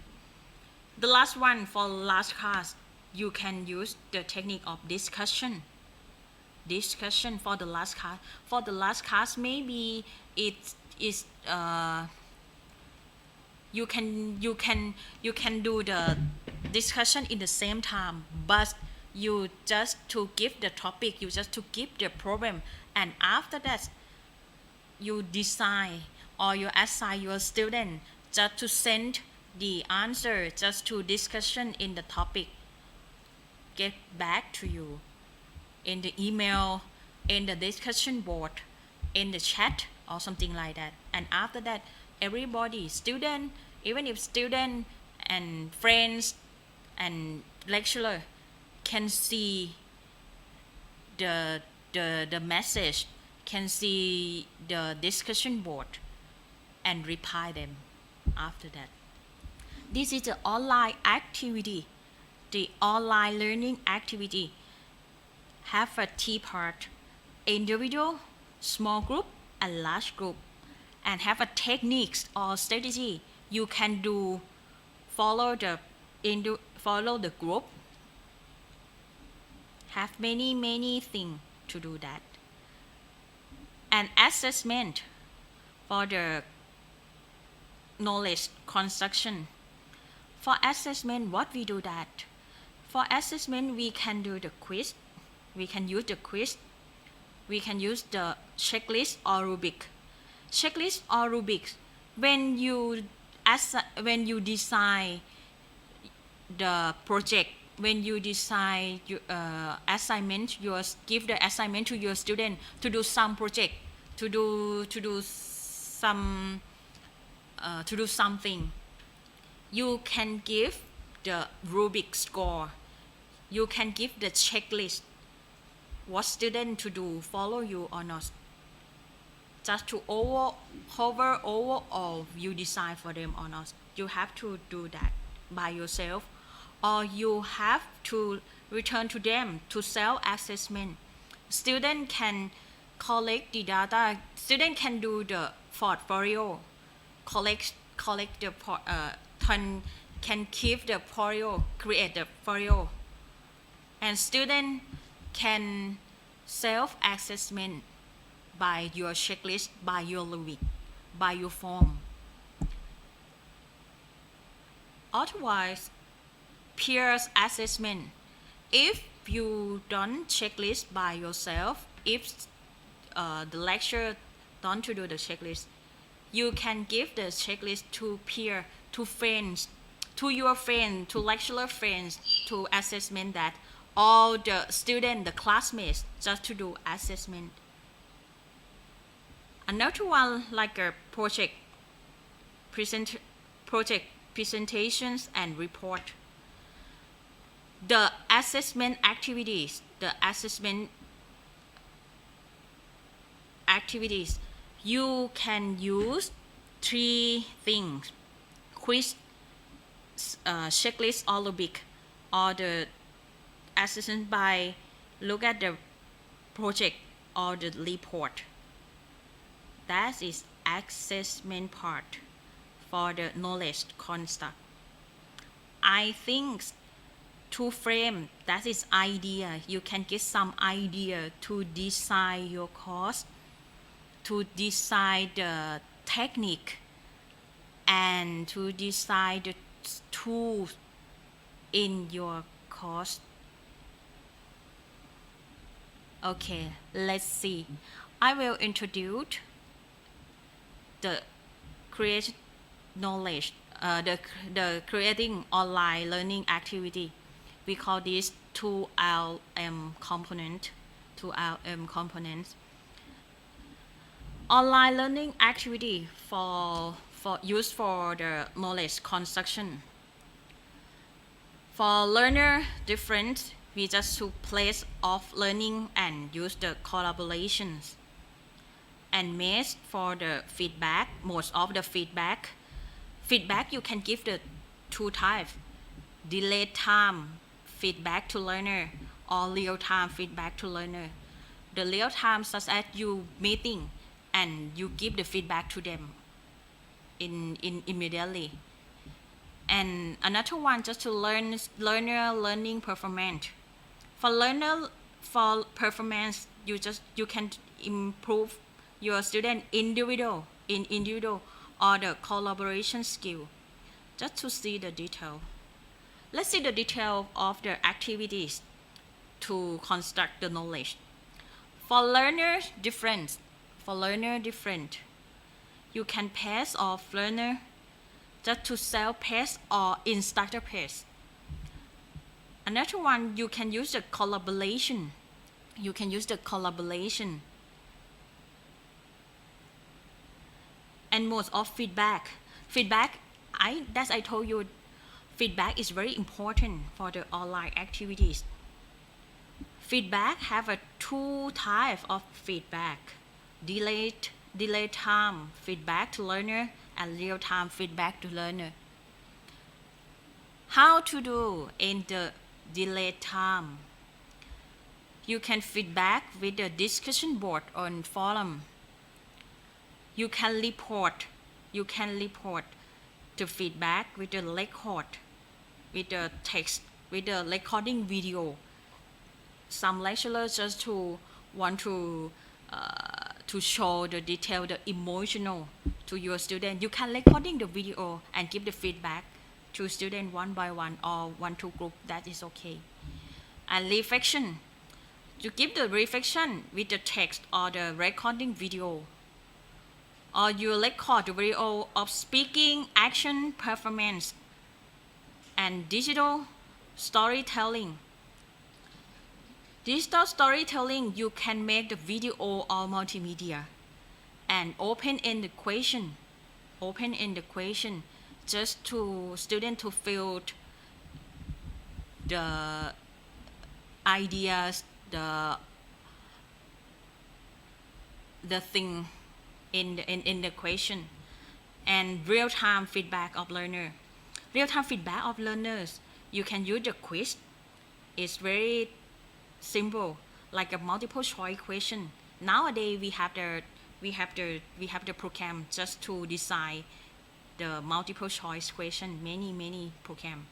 The last one for last class, you can use the technique of discussion for the last class. For the last class, maybe it is you can do the discussion in the same time, but you just to give the topic, you just to give the problem, and after that you design or you assign your student just to send the answer just to discussion in the topic, get back to you in the email, in the discussion board, in the chat or something like that. And after that, everybody, student, even if student and friends and lecturer can see the message, can see the discussion board and reply them after that. This is the online activity. The online learning activity have a T part: individual, small group, and large group, and have a techniques or strategy you can do. Follow the group. Have many things to do that. And assessment for the knowledge construction. For assessment, what we do that? For assessment, we can do the quiz. We can use the quiz. We can use the checklist or rubric. Checklist or rubric. When you design the project, when you design assignment, you give the assignment to your student to do some project, to do something. You can give the rubric score. You can give the checklist. What student to do, follow you or not. Just to hover over all you decide for them or not. You have to do that by yourself, or you have to return to them to self-assessment. Student can collect the data. Student can do the portfolio, collect the can keep the portfolio, create the portfolio, and student can self-assessment by your checklist, by your rubric, by your form. Otherwise, peers assessment. If you done checklist by yourself, if the lecturer don't to do the checklist, you can give the checklist to peer, to friends, to your friend, to lecturer friends, to assessment that. All the student, the classmates, just to do assessment. Another one like a project presentations and report. The assessment activities, you can use 3 things: quiz, checklist, or rubric, or the assessment by look at the project or the report. That is assessment part for the knowledge construct. I think to frame, that is idea. You can get some idea to design your course, to design the technique, and to design the tools in your course. Okay, let's see. I will introduce the create knowledge, the creating online learning activity. We call this 2LM component. Online learning activity for use for the knowledge construction. For learner different, we just to place off learning and use the collaborations. And maze for the feedback, most of the feedback you can give the 2 types: delay time feedback to learner or real time feedback to learner. The real time such as you meeting and you give the feedback to them in immediately. And another one just to learner learning performance. For performance, you can improve your student individual or the collaboration skill just to see the detail. Let's see the detail of the activities to construct the knowledge. For learner different. You can pass off learner just to self-paced or instructor paced. Another one, you can use the collaboration. And modes of feedback. As I told you, feedback is very important for the online activities. Feedback have a two types of feedback: delayed time feedback to learner and real time feedback to learner. How to do in the delayed time? You can feedback with the discussion board on forum. You can report the feedback with the record, with the text, with the recording video. Some lecturers just to want to show the detail, the emotional to your student. You can recording the video and give the feedback to student one by one or one to group. That is okay. And reflection. You give the reflection with the text or the recording video. Or you record the video of speaking, action, performance, and digital storytelling. Digital storytelling, you can make the video or multimedia and open-ended question just to student to feel the ideas, the thing in the question. And real-time feedback of learner. Real-time feedback of learners, you can use the quiz. It's very simple, like a multiple choice question. Nowadays we have the program just to design the multiple choice question, many program,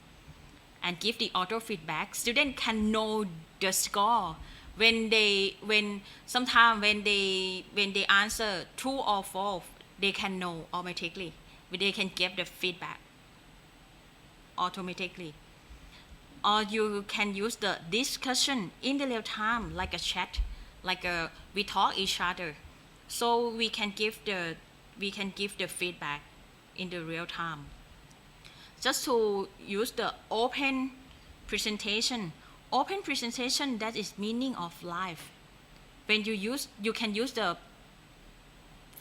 and give the auto feedback. Student can know the score when sometimes when they answer true or false, they can know automatically. They can give the feedback automatically. Or you can use the discussion in the real time, like a chat, we talk each other, so we can give the feedback in the real time. Just to use the open presentation. Open presentation, that is meaning of live. When you can use the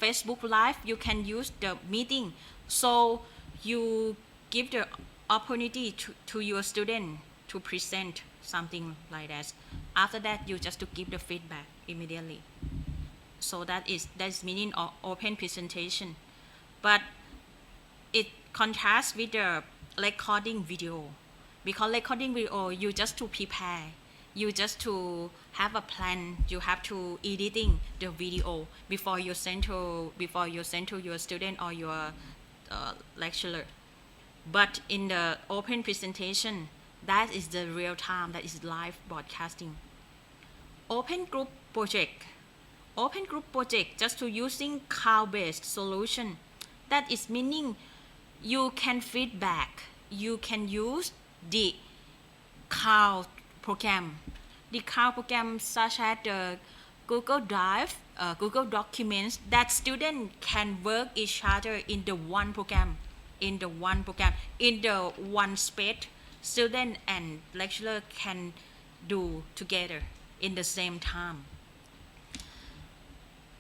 Facebook Live, you can use the meeting, so you give the opportunity to your student to present something like that. After that, you just to give the feedback immediately. So that is meaning of open presentation. But it contrasts with the recording video, because recording video, you just to prepare, you just to have a plan, you have to editing the video before you send to your student or your lecturer. But in the open presentation, that is the real time, that is live broadcasting. Open group project, just to using cloud-based solution. That is meaning you can feedback, you can use the cloud program. The cloud program such as the Google Drive, Google Documents, that students can work each other in the one program, in the one space. Student and lecturer can do together in the same time.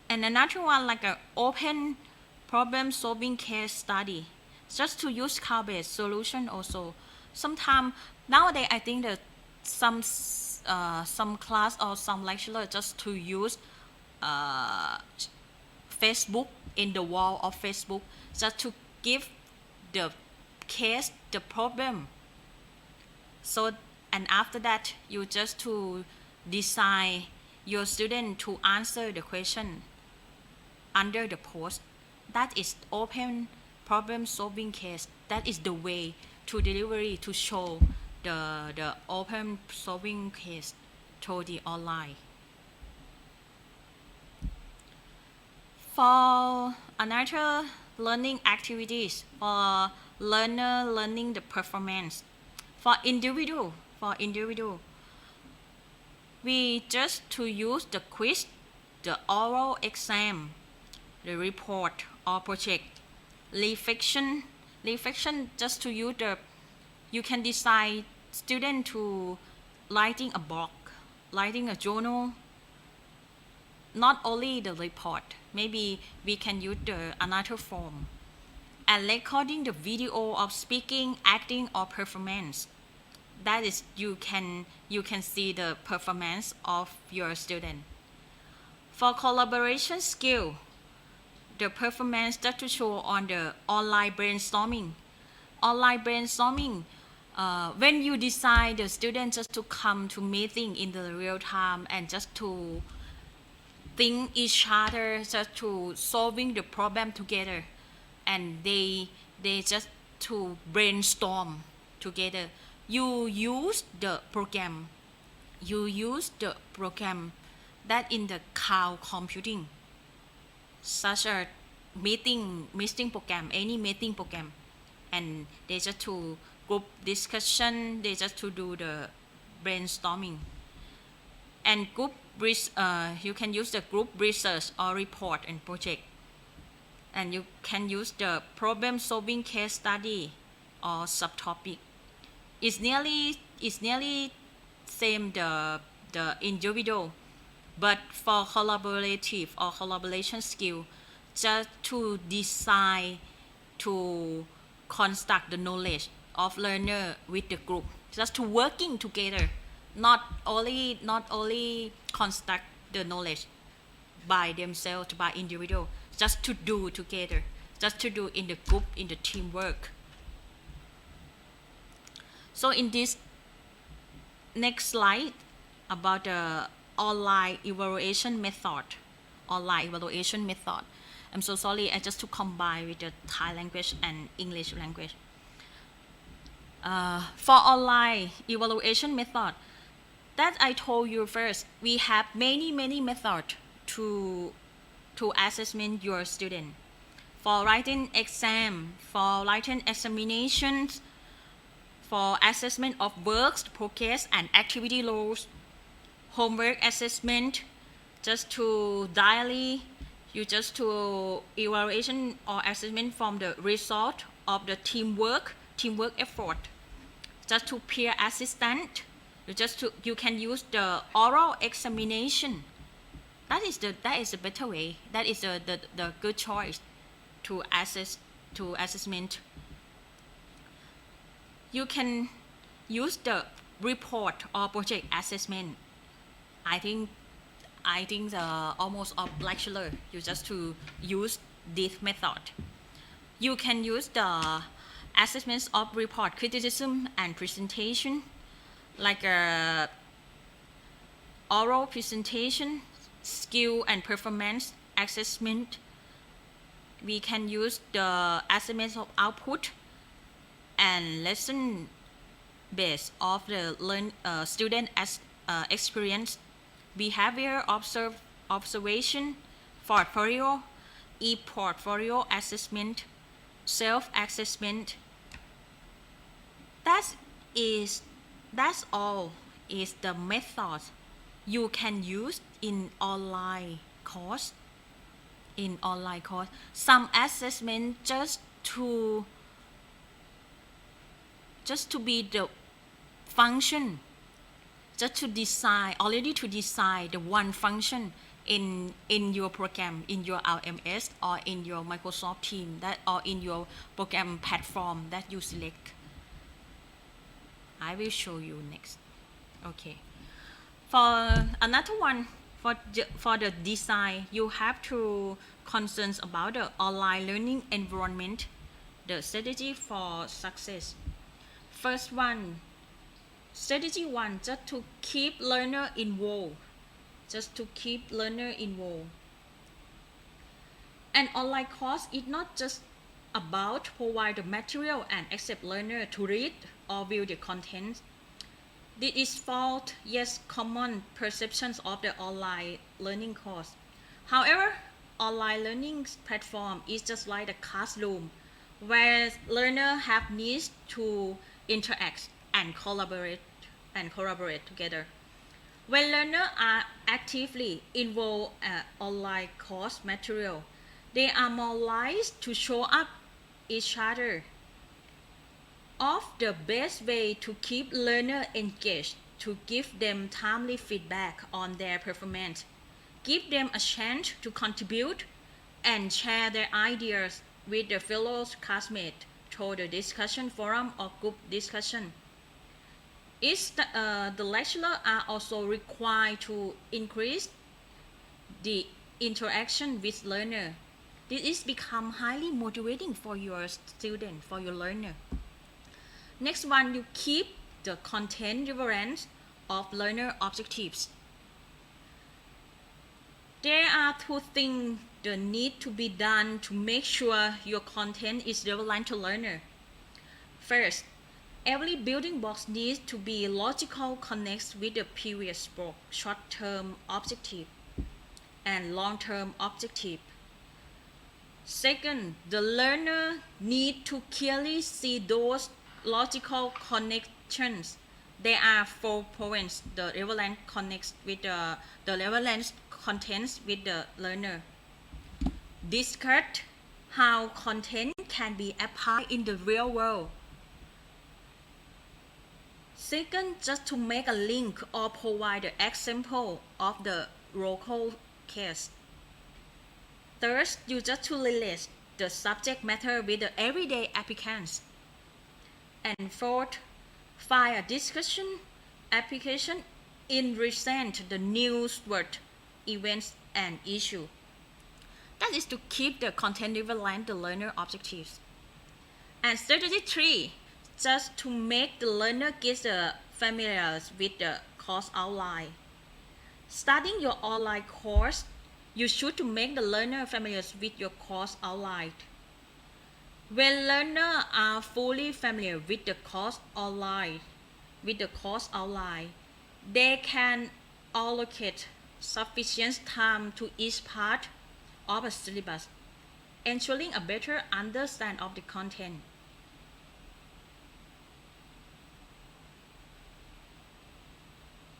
And another one, like an open problem solving case study, just to use cloud-based solution also. Sometimes nowadays I think that some class or some lecturer just to use Facebook, in the wall of Facebook, just to give the case, the problem. So, and after that, you just to design your student to answer the question under the post. That is open problem solving case. That is the way to delivery, to show the open solving case to the online. For another learning activities, for learner learning the performance. For individual, we just to use the quiz, the oral exam, the report or project, reflection just to use the, you can decide student to writing a blog, writing a journal, not only the report, maybe we can use the another form, and recording the video of speaking, acting or performance. That is, you can see the performance of your student. For collaboration skill, the performance that to show on the online brainstorming. When you decide the student just to come to meeting in the real time and just to think each other, just to solving the problem together, and they just to brainstorm together. You use the program that in the cloud computing, such a meeting program, any meeting program, and they just to group discussion, they just to do the brainstorming, and you can use the group research or report and project, and you can use the problem solving case study or subtopic. It's nearly same the individual, but for collaborative or collaboration skill, just to decide to construct the knowledge of learner with the group, just to working together, not only construct the knowledge by themselves, by individual, just to do together, just to do in the group, in the teamwork. So in this next slide about the online evaluation method. I'm so sorry, I just to combine with the Thai language and English language. For online evaluation method, that I told you first, we have many methods to assessment your student. For writing exam, for writing examinations, for assessment of works, progress and activity loads, homework assessment, just to diary, you just to evaluation or assessment from the result of the teamwork effort, just to peer assistant, you can use the oral examination. That is the better way. That is the good choice to assessment. You can use the report or project assessment. I think the almost all lecturer, you just to use this method. You can use the assessments of report criticism and presentation, like a oral presentation, skill and performance assessment. We can use the assessments of output and lesson based of the student experience, behavior observation, portfolio, e-portfolio assessment, self-assessment. That's all is the method you can use in online course. Some assessment just to be the function, just to decide the one function in your program, in your LMS or in your Microsoft Teams, that or in your program platform that you select. I will show you next. Okay. For another one, for the design, you have to concerns about the online learning environment, the strategy for success. First one, strategy one, just to keep learner involved. An online course is not just about provide the material and accept learner to read or view the content. This is false, yes, common perceptions of the online learning course. However, online learning platform is just like the classroom where learners have needs to interact and collaborate together. When learners are actively involved in online course material, they are more likely to show up each other. Of the best way to keep learners engaged to give them timely feedback on their performance, give them a chance to contribute and share their ideas with their fellow classmates through the discussion forum or group discussion. The lecturers are also required to increase the interaction with learner. This is become highly motivating for your student, for your learner. Next one, you keep the content relevant of learner objectives. There are two things that need to be done to make sure your content is relevant to learner. First, every building block needs to be logical connects with the previous block, short-term objective and long-term objective. Second, the learner need to clearly see those logical connections. There are 4 points. The relevant connects with the relevant contents with the learner. Discuss how content can be applied in the real world. Second, just to make a link or provide an example of the local case. Third, you just to relate the subject matter with the everyday applicants. And fourth, find a discussion application in recent the newsword events and issue. That is to keep the content relevant to learner objectives. And strategy 3, just to make the learner get familiar with the course outline. Starting your online course, you should to make the learner familiar with your course outline. When learners are fully familiar with the course outline, they can allocate sufficient time to each part of a syllabus, ensuring a better understanding of the content.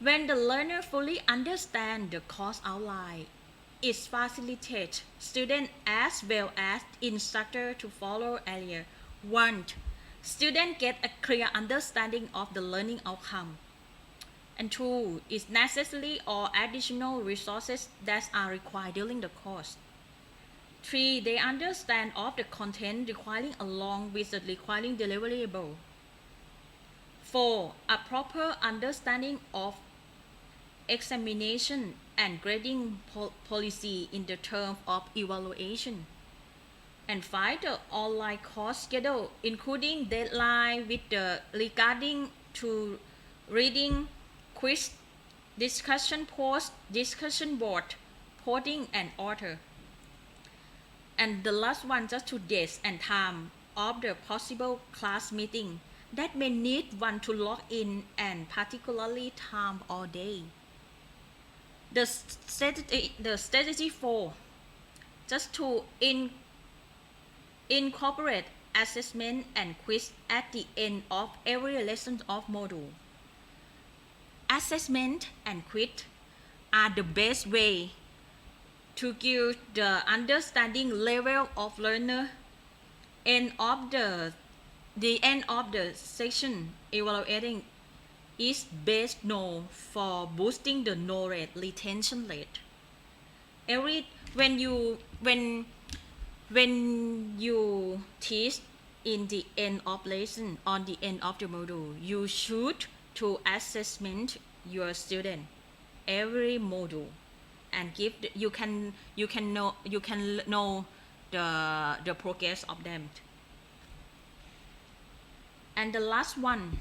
When the learner fully understands the course outline, it facilitates students as well as instructor to follow earlier. 1. Students get a clear understanding of the learning outcome. And 2. Is necessary or additional resources that are required during the course. 3. They understand of the content requiring along with the requiring deliverable. 4. A proper understanding of examination and grading policy in the terms of evaluation. And 5. The online course schedule, including deadline with the regarding to reading, quiz, discussion post, discussion board, coding and author. And the last one, just to dates and time of the possible class meeting that may need one to log in and particularly time or day. The strategy 4, just to incorporate assessment and quiz at the end of every lesson of module. Assessment and quiz are the best way to give the understanding level of learner. The end of the section evaluating is best known for boosting the knowledge retention rate. When you teach in the end of lesson on the end of the module, you should to assessment your student every module and give you can know the progress of them. And the last one,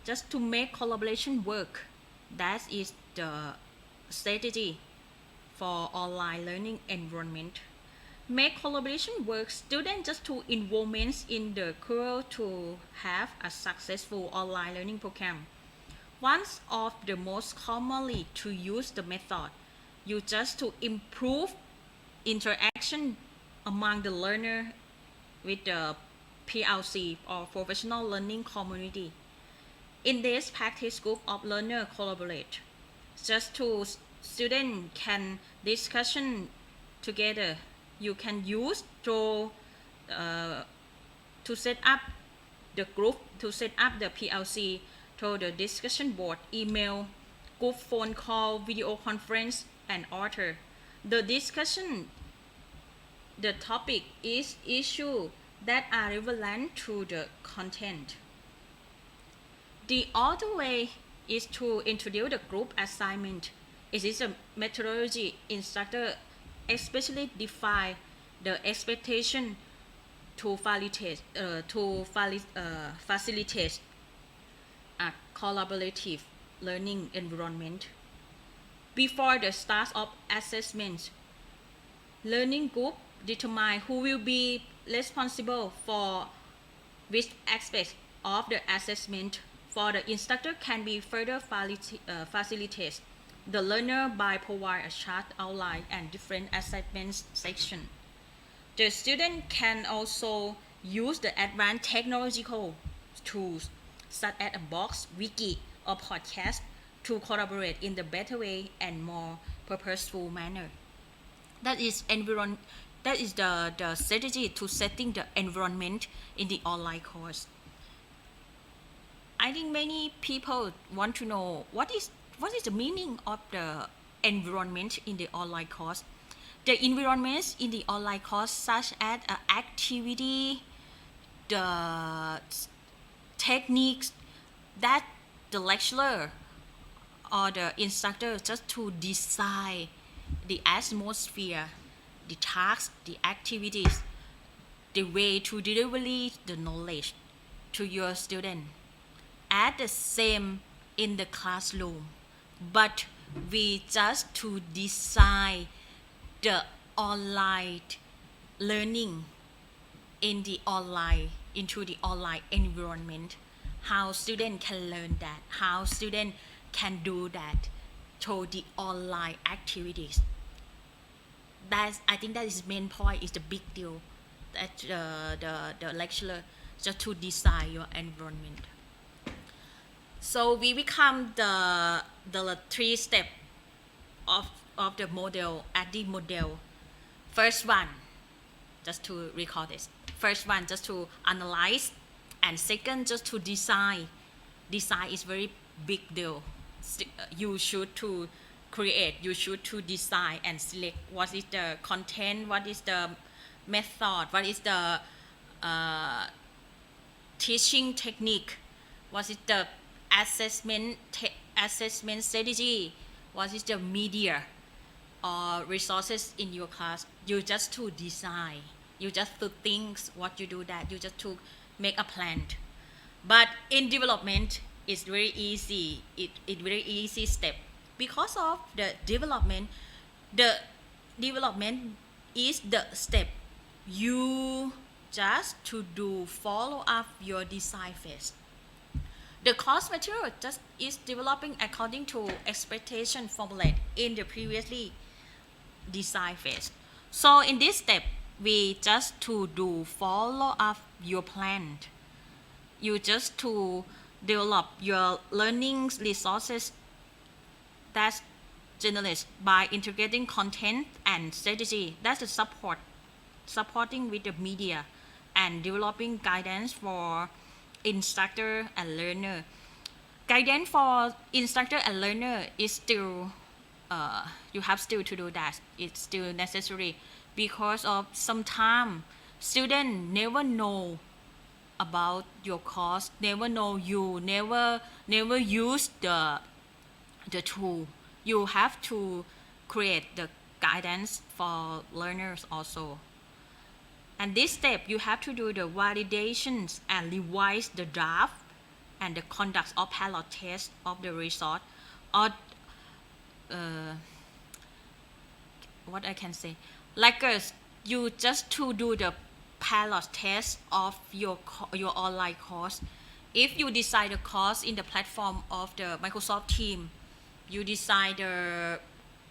just to make collaboration work, that is the strategy for online learning environment. Make collaboration work, students just to involvement in the goal to have a successful online learning program. One of the most commonly to use the method, you just to improve interaction among the learner with the PLC or professional learning community. In this practice group of learners collaborate. Just to students can discussion together. You can use to set up the group, to set up the PLC, to the discussion board, email, group phone call, video conference, and author. The discussion, the topic is issue that are relevant to the content. The other way is to introduce the group assignment. It is a methodology instructor especially define the expectation to facilitate a collaborative learning environment. Before the start of assessment, learning group determine who will be responsible for which aspect of the assessment. For the instructor can be further facilitate the learner by provide a chart outline and different assessment section. The student can also use the advanced technological tools such as a box, wiki, or podcast to collaborate in the better way and more purposeful manner. That is the strategy to setting the environment in the online course. I think many people want to know what is the meaning of the environment in the online course. The environments in the online course such as activity, the techniques that the lecturer or the instructor just to design the atmosphere, the tasks, the activities, the way to deliver the knowledge to your student. At the same in the classroom, but we just to design the online learning into the online environment. How students can learn that, how students can do that through the online activities. I think that is main point, is the big deal that the lecturer just to design your environment. So we become the 3 steps of the model, at the model. First one, just to recall this. First one, just to analyze, and second, just to design. Design is very big deal. You should to create, you should to design and select what is the content, what is the method, what is the teaching technique, what is the assessment strategy, what is the media or resources in your class. You just to design, you just to think what you do, that you just to make a plan. But in development, it's very easy. It's very easy step, because of the development is the step you just to do follow up your design phase. The course material just is developing according to expectation formulated in the previously design phase. So in this step, we just to do follow up your plan. You just to develop your learning resources that's generous by integrating content and strategy. That's the supporting with the media and developing guidance for instructor and learner. Guidance for instructor and learner is still you have still to do that. It's still necessary, because of sometimes students never know about your course, never know, you never use the tool. You have to create the guidance for learners also. And this step, you have to do the validations and revise the draft and the conduct of pilot test of the resource, or what I can say, like you just to do the pilot test of your online course. If you design the course in the platform of the Microsoft Teams, you design the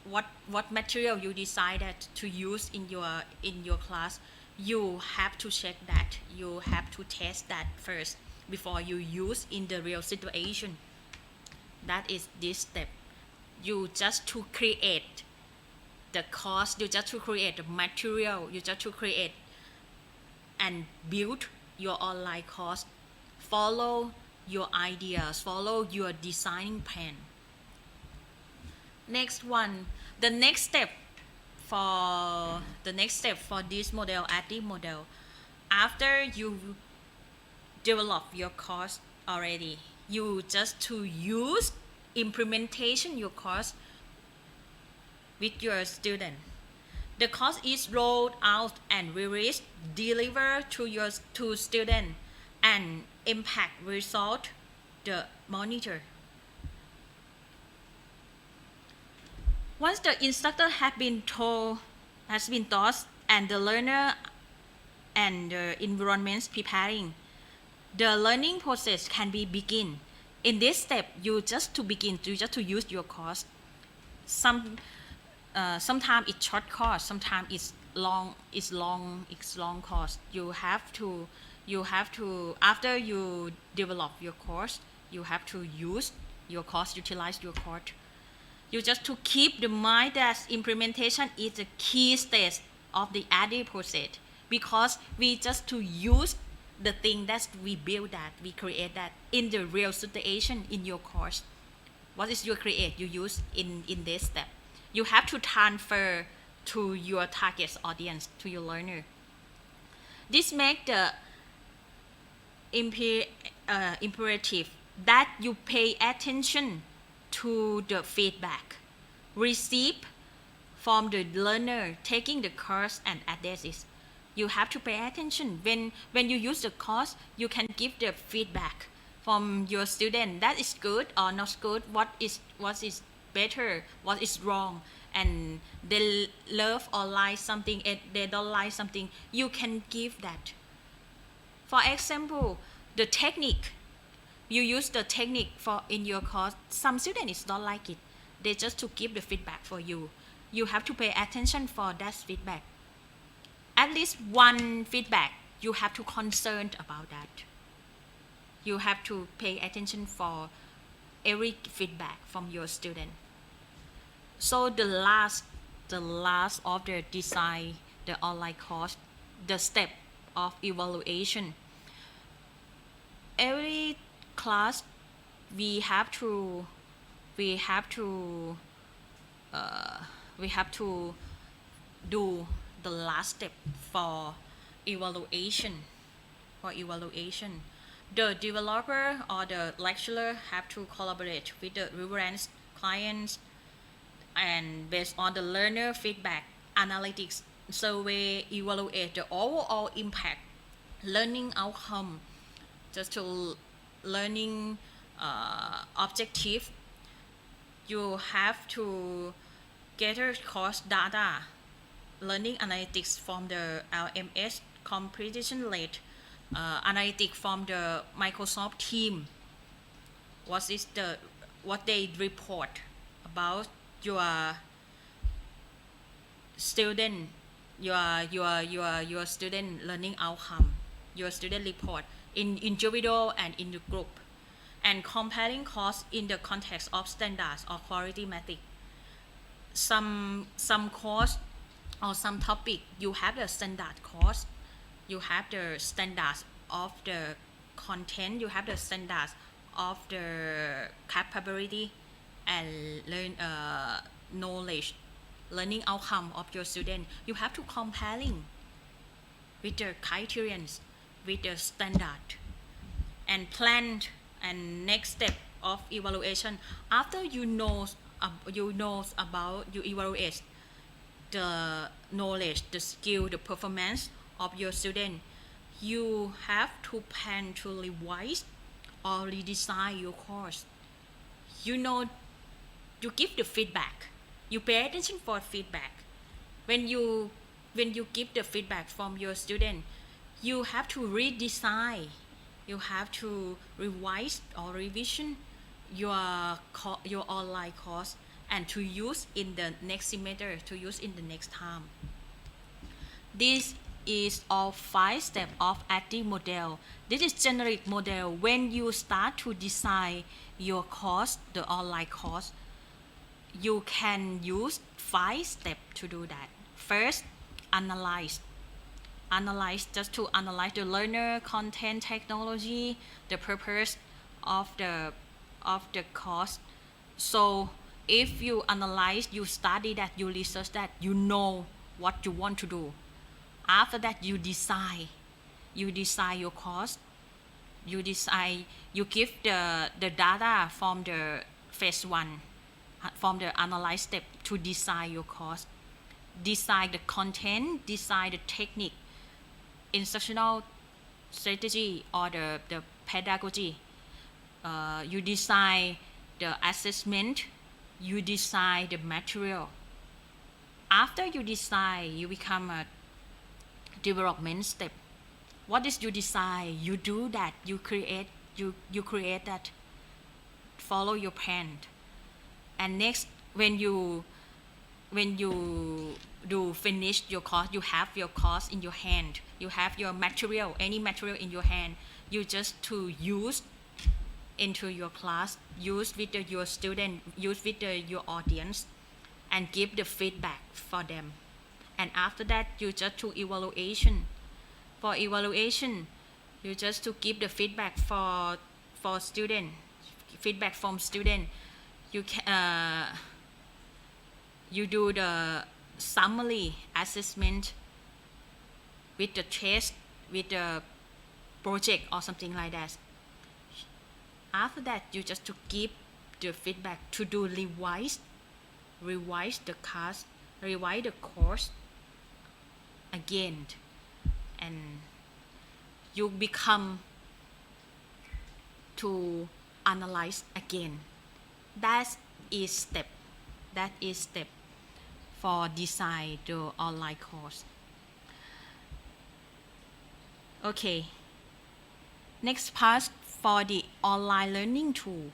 what material you decided to use in your class, you have to check that, you have to test that first before you use in the real situation. That is this step. You just to create the course, you just to create the material, you just to create and build your online course. Follow your ideas, follow your designing plan. Next one, the next step for this model, active model, after you develop your course already, you just to use implementation your course with your student. The course is rolled out and released, delivered to your student, and impact result the monitor. Once the instructor has been taught and the learner and the environments preparing, the learning process can be begin. In this step, you just to use your course. Sometimes it's short course, sometimes it's long course. You have to after you develop your course, you have to use your course, utilize your course. You just to keep the mind that implementation is the key stage of the AD process, because we just to use the thing that we build, that we create that in the real situation in your course. What is your create you use in this step? You have to transfer to your target audience, to your learner. This makes the imperative that you pay attention to the feedback received from the learner taking the course and address it. You have to pay attention. When you use the course, you can give the feedback from your student. That is good or not good. What is better? What is wrong? And they love or like something, and they don't like something. You can give that. For example, the technique. You use the technique for in your course. Some students don't like it. They just to give the feedback for you. You have to pay attention for that feedback. At least one feedback, you have to concern about that. You have to pay attention for every feedback from your student. So the last of the design, the online course, the step of evaluation. Every class we have to do the last step for evaluation. The developer or the lecturer have to collaborate with the reference clients, and based on the learner feedback, analytics, survey, evaluate the overall impact, learning outcome, just to learning objective. You have to gather course data, learning analytics from the LMS, completion rate, analytics from the Microsoft team. What they report about your student, your student learning outcome, your student report in individual and in the group, and comparing costs in the context of standards or quality metric. Some course or some topic, you have the standard course, you have the standards of the content, you have the standards of the capability and knowledge, learning outcome of your student. You have to comparing with the criterions, with the standard, and plan and next step of evaluation. After you know about, you evaluate the knowledge, the skill, the performance of your student. You have to plan to revise or redesign your course. You give the feedback. You pay attention for feedback. When you give the feedback from your student, you have to redesign. You have to revise or revision your online course and to use in the next semester, to use in the next time. This is all 5 steps of active model. This is generic model. When you start to design your course, the online course, you can use 5 steps to do that. First, analyze. Analyze, just to analyze the learner, content, technology, the purpose of the course. So if you analyze, you study that, you research that, you know what you want to do. After that, you design your course. You give the data from the phase 1, from the analyze step to design your course. Design the content, design the technique, instructional strategy or the pedagogy. You design the assessment, you design the material. After you design, you become a development step. What is you design? You do that, you create that, follow your plan. And next, when you do finish your course, you have your course in your hand, you have your material, any material in your hand, you just to use into your class, use with your student, use with your audience, and give the feedback for them. And after that, you just to evaluation. For evaluation, you just to give the feedback for student, feedback from student. You do the summary assessment with the test, with the project or something like that. After that, you just to give the feedback to do revise the class, revise the course again, and you become to analyze again. That is step for design the online course. Okay, next part for the online learning tool.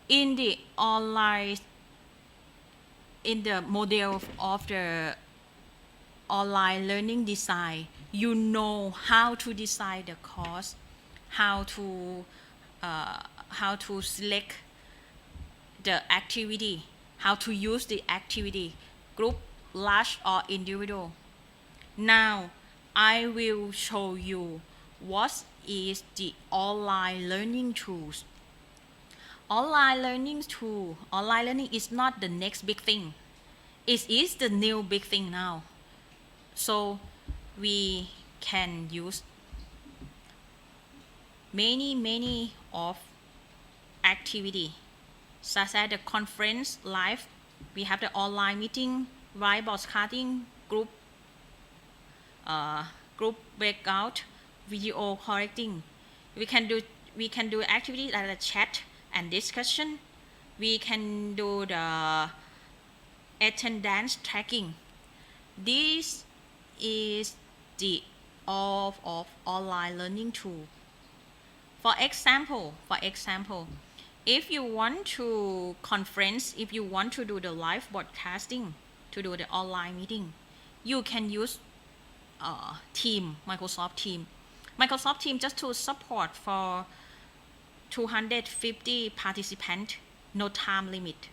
In the model of the online learning design, you know how to design the course, how to select the activity, how to use the activity, group, large or individual. Now I will show you what is the online learning tools. Online learning is not the next big thing. It is the new big thing now. So we can use many of activity, such as the conference, live, we have the online meeting, live broadcasting, group breakout, video correcting. We can do activities like the chat and discussion. We can do the attendance tracking. This is the all of online learning tool. For example, if you want to conference, if you want to do the live broadcasting, to do the online meeting, you can use Microsoft Team just to support for 250 participants, no time limit.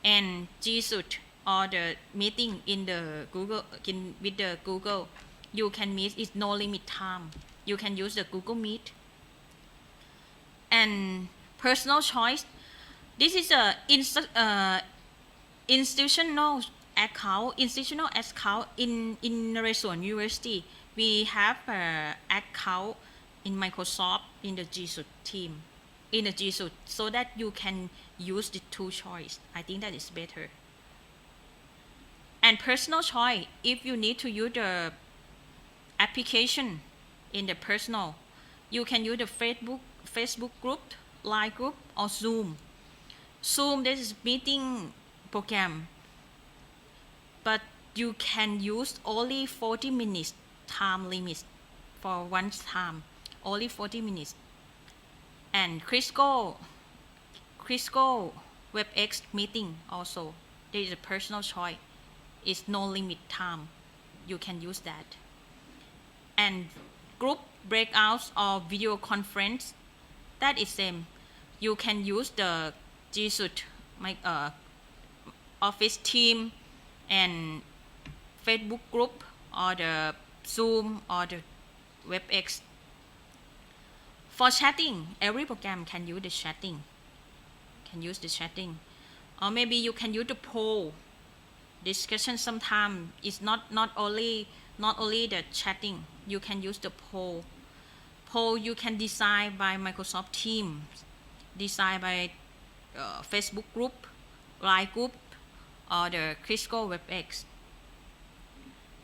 And KSook or the meeting in the with the Google, you can meet, it's no limit time. You can use the Google Meet. And personal choice, this is a institutional account in Naresuan University. We have an account in Microsoft in the KSook team, so that you can use the two choice. I think that is better. And personal choice, if you need to use the application in the personal, you can use the Facebook group, Line group, or Zoom. This is meeting program, but you can use only 40 minutes time limit for one time, only 40 minutes. and Crisco WebEx meeting also. There is a personal choice. It's no limit time. You can use that. And group breakouts or video conference, that is same. You can use the G Suite Office team and Facebook group or the Zoom or the WebEx. For chatting, every program can use the chatting. Or maybe you can use the poll discussion. Sometimes it's not only the chatting. You can use the poll you can design by Microsoft Teams, design by Facebook group, Line group, or the Crisco WebEx.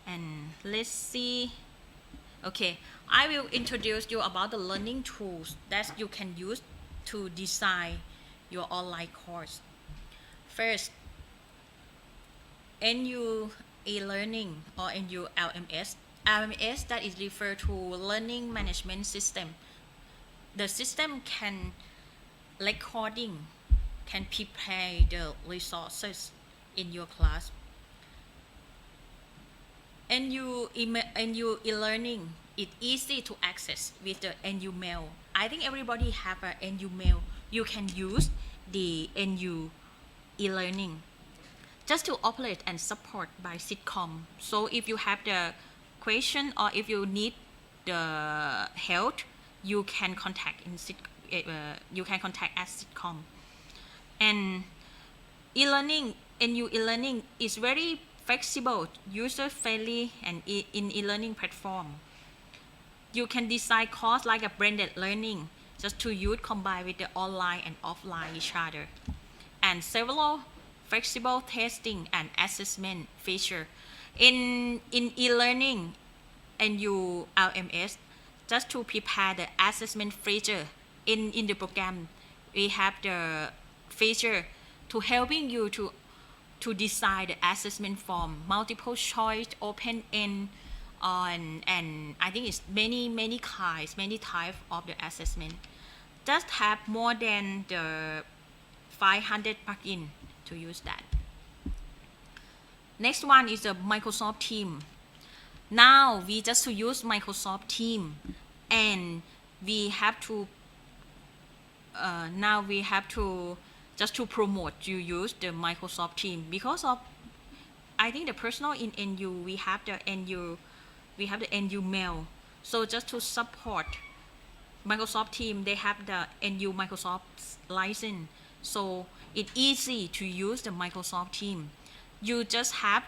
And let's see. Okay, I will introduce you about the learning tools that you can use to design your online course. First, NU e-learning or NU LMS. LMS, that is referred to Learning Management System. The system can recording, can prepare the resources in your class. NU e-learning, it's easy to access with the NU mail. I think everybody have a NU mail. You can use the NU e-learning just to operate and support by CITCOMS. So if you have the question or if you need the help, you can contact at CITCOMS. And e-learning, NU e-learning is very flexible, user-friendly, and in e-learning platform. You can design course like a blended learning, just to use combine with the online and offline each other. And several flexible testing and assessment feature. In e-learning and LMS, just to prepare the assessment feature in the program, we have the feature to helping you to design the assessment form, multiple choice, open end, and I think it's many types of the assessment. Just have more than the 500 plugin to use that. Next one is the Microsoft Teams. Now we just to use Microsoft Teams, and we have to just to promote you use the Microsoft Teams because of I think the personal in NU we have the NU mail. So just to support Microsoft Teams, they have the NU Microsoft license. So it's easy to use the Microsoft Teams. You just have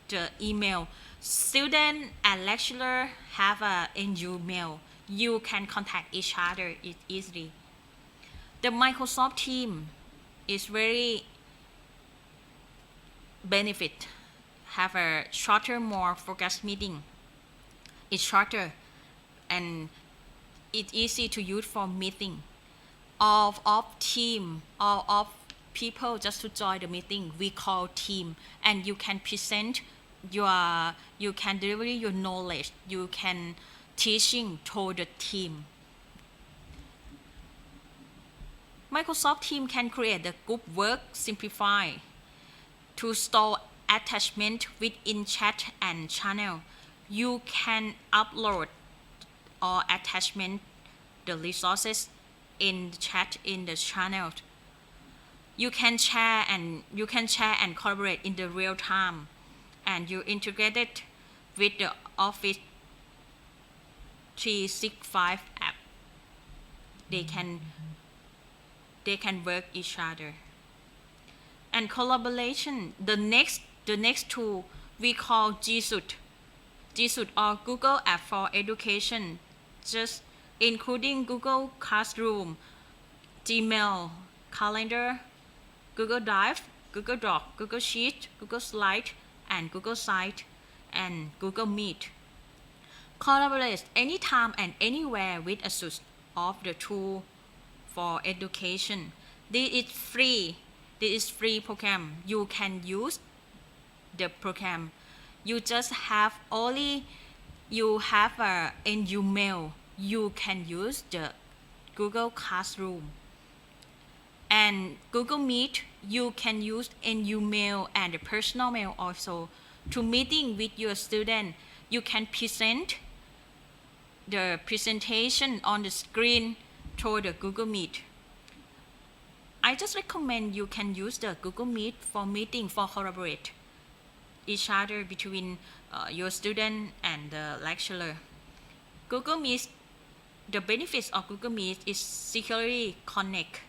the email. Student and lecturer have a NU mail. You can contact each other easily. The Microsoft Teams is very benefit. Have a shorter, more focused meeting. It's shorter and it's easy to use for meeting. All of people just to join the meeting, we call team, and you can present you can deliver your knowledge, you can teaching to the team. Microsoft Teams can create the group work, simplify to store attachment within chat and channel. You can upload or attachment the resources in the chat in the channel. You can share and collaborate in the real time, and you integrate it with the Office 365 app. They can work each other. And collaboration, the next tool we call G Suite or Google App for Education, just including Google Classroom, Gmail, Calendar, Google Drive, Google Doc, Google Sheet, Google Slide, and Google Site, and Google Meet. Collaborate anytime and anywhere with a suite of the tool for education. This is free program. You can use the program. You just have you have a NU mail. You can use the Google Classroom. And Google Meet, you can use in email and personal mail also. To meeting with your student, you can present the presentation on the screen through the Google Meet. I just recommend you can use the Google Meet for meeting, for collaborate each other between your student and the lecturer. Google Meet, the benefits of Google Meet is securely connect,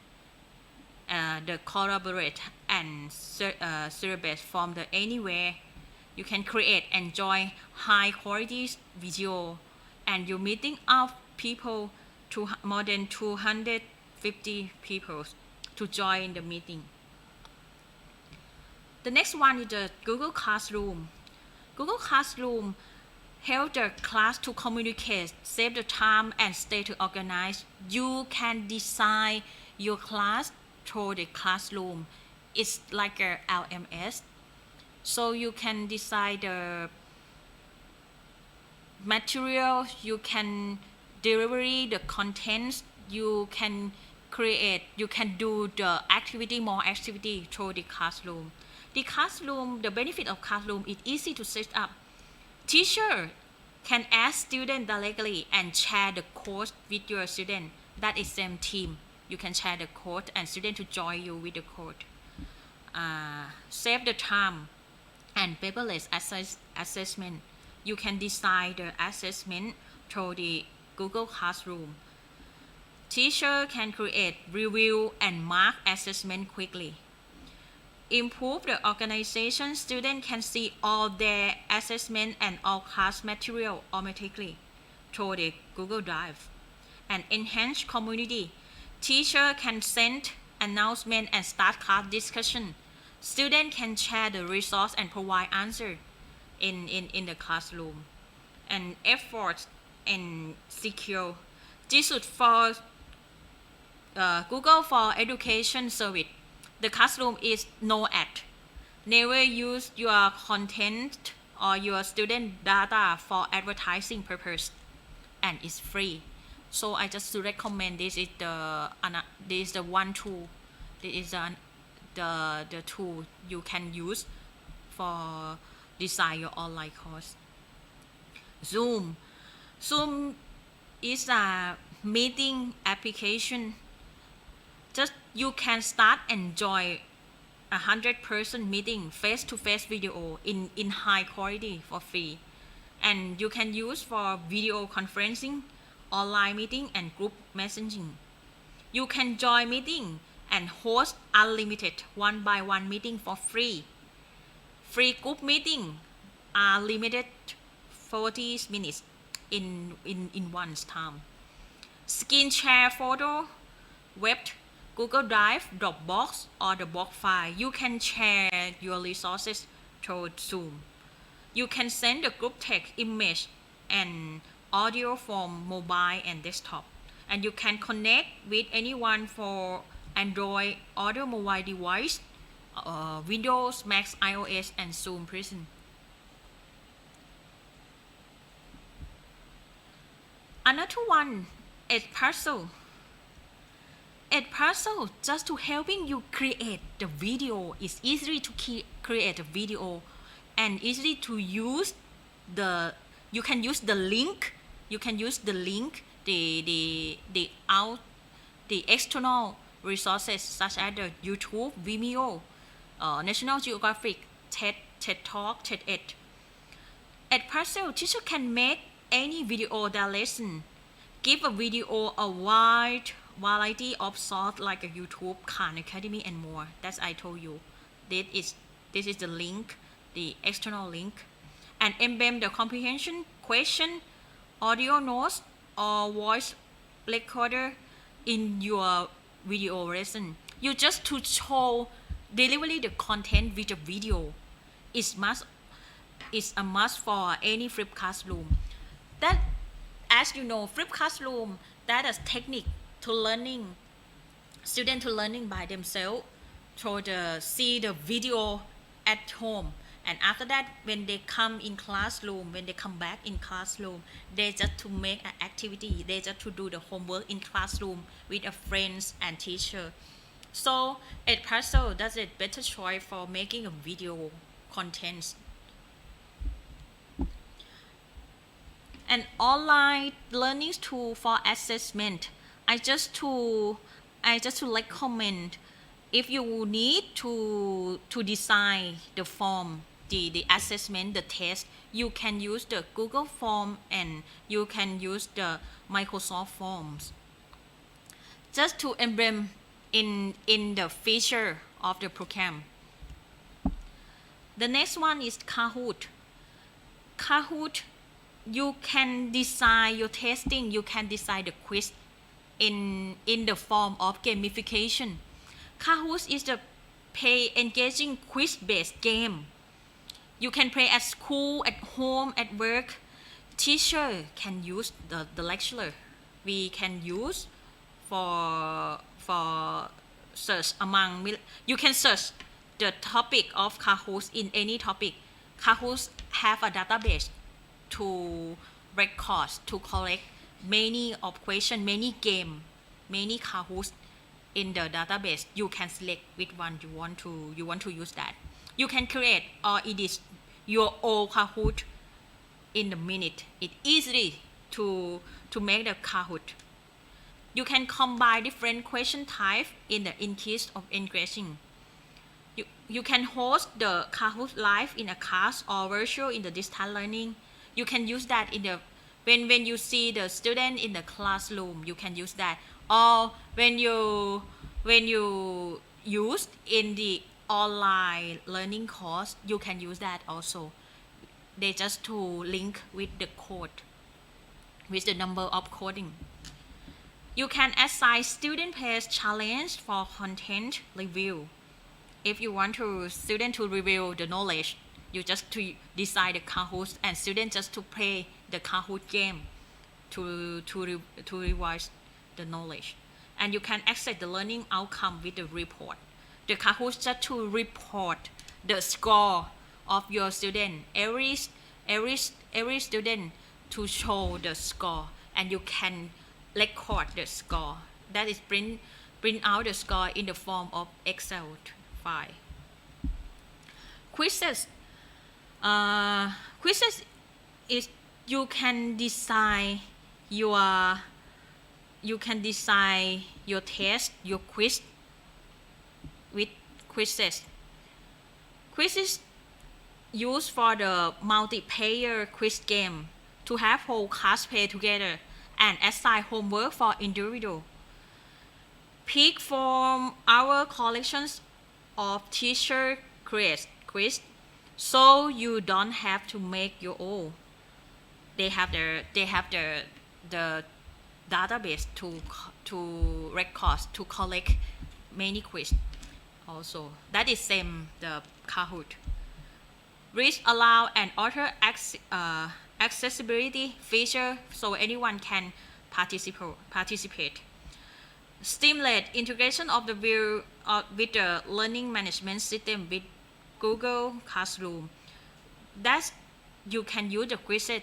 the collaborate and service from the anywhere. You can create, enjoy high quality video, and you're meeting up people to more than 250 people to join the meeting. The next one is the Google Classroom. Google Classroom help the class to communicate, save the time, and stay to organize. You can design your class through the classroom. It's like a LMS. So you can design the material, you can deliver the contents, you can create, you can do the activity, more activity through the classroom. The classroom, the benefit of classroom is easy to set up. Teacher can ask student directly and share the code with your student. That is same team. You can share the code and student to join you with the code. Save the time and paperless assessment. You can design the assessment through the Google Classroom. Teacher can create, review, and mark assessment quickly. Improve the organization. Students can see all their assessment and all class material automatically through the Google Drive. And enhance community. Teacher can send announcement and start class discussion. Students can share the resource and provide answer in the classroom. And efforts and secure. This is for Google for Education Service. The classroom is no ad. Never use your content or your student data for advertising purpose, and it's free. So I just recommend this is the one tool. This is the tool you can use for design your online course. Zoom is a meeting application. Just you can start enjoy 100-person meeting face-to-face video in high quality for free, and you can use for video conferencing, online meeting, and group messaging. You can join meeting and host unlimited one-by-one meeting for free. Free group meeting are limited 40 minutes in one's time. Screen share photo, web, Google Drive, Dropbox, or the box file. You can share your resources through Zoom. You can send the group text, image, and audio from mobile and desktop. And you can connect with anyone for Android, other mobile device, Windows, Mac, iOS, and Zoom Prison. Another one is Puzzle. Puzzle just to helping you create the video. It's easy to create a video and easy to use you can use the link. You can use the link, the external resources such as the YouTube, Vimeo, National Geographic, TED Talk, TED. At Puzzle, teacher can make any video that lesson. Give a video a wide variety of source like a YouTube, Khan Academy, and more. That's I told you. This is the link, the external link, and embed the comprehension question, audio notes, or voice recorder in your video lesson. You just to show delivery the content with a video. It's a must for any flipped classroom. That, as you know, flipped classroom, that is technique to learning, student to learning by themselves, see the video at home and after that when they come in classroom, when they come back in classroom, they just to make an activity, they just to do the homework in classroom with a friends and teacher. So Edpuzzle does a better choice for making a video content. An online learning tool for assessment. I just to recommend if you need to design the form, the assessment, the test, you can use the Google form and you can use the Microsoft forms. Just to emblem in the feature of the program. The next one is Kahoot. Kahoot, you can design your testing, you can design the quiz in the form of gamification. Kahoot is the play engaging quiz-based game. You can play at school, at home, at work. Teacher can use the lecturer. We can use for search among. You can search the topic of Kahoot in any topic. Kahoot have a database to record, to collect many of question, many game, many Kahoot in the database. You can select which one you want to use that. You can create or edit your own Kahoot in a minute. It's easy to make the Kahoot. You can combine different question types in the interest of engaging. You can host the Kahoot live in a class or virtual in the distance learning. You can use that in the when you see the student in the classroom, you can use that. Or when you use in the online learning course, you can use that also. They just to link with the code, with the number of coding. You can assign student-based challenge for content review. If you want student to review the knowledge, you just to design the Kahoot and student just to play the Kahoot game to revise the knowledge. And you can access the learning outcome with the report. The Kahoot just to report the score of your student. Every student to show the score, and you can record the score. That is print out the score in the form of Excel file. Quizzes. Quizzes is you can design your test, your quiz with quizzes. Quizzes used for the multiplayer quiz game to have whole class play together and assign homework for individual. Pick from our collections of teacher quiz, so you don't have to make your own. They have the database to record, to collect many quiz also. That is same the Kahoot. Reach allow and author accessibility feature so anyone can participate. Stimulate integration of the view with the learning management system with Google Classroom. That you can use the Quizlet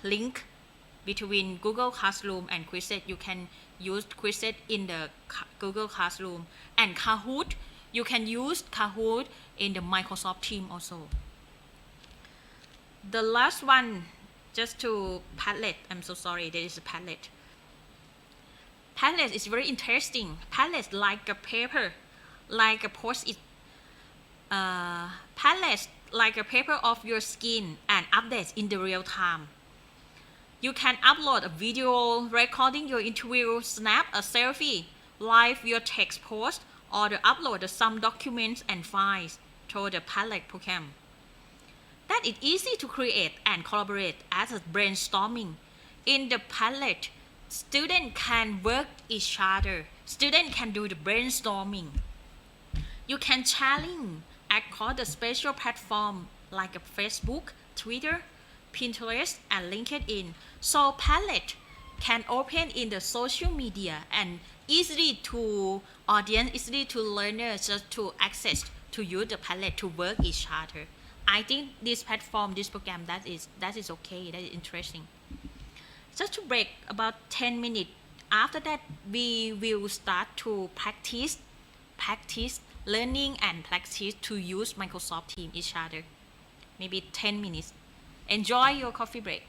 link between Google Classroom and Quizlet. You can use Quizlet in the Google Classroom, and Kahoot, you can use Kahoot in the Microsoft Teams also. The last one, just to Padlet. I'm so sorry, there is a Padlet. Padlet is very interesting. Padlet like a paper, like a post-it. Padlet like a paper of your skin and updates in the real time. You can upload a video recording your interview, snap a selfie, live your text post, or upload some documents and files to the Padlet program. That is easy to create and collaborate as a brainstorming. In the Padlet, students can work each other. Students can do the brainstorming. You can challenge across the special platform like Facebook, Twitter, Pinterest, and LinkedIn. So Padlet can open in the social media and easily to audience, easily to learners just to access to use the palette to work each other. I think this platform, this program, that is okay, that is interesting. Just to break about 10 minutes. After that, we will start to practice learning and practice to use Microsoft Teams each other. Maybe 10 minutes. Enjoy your coffee break.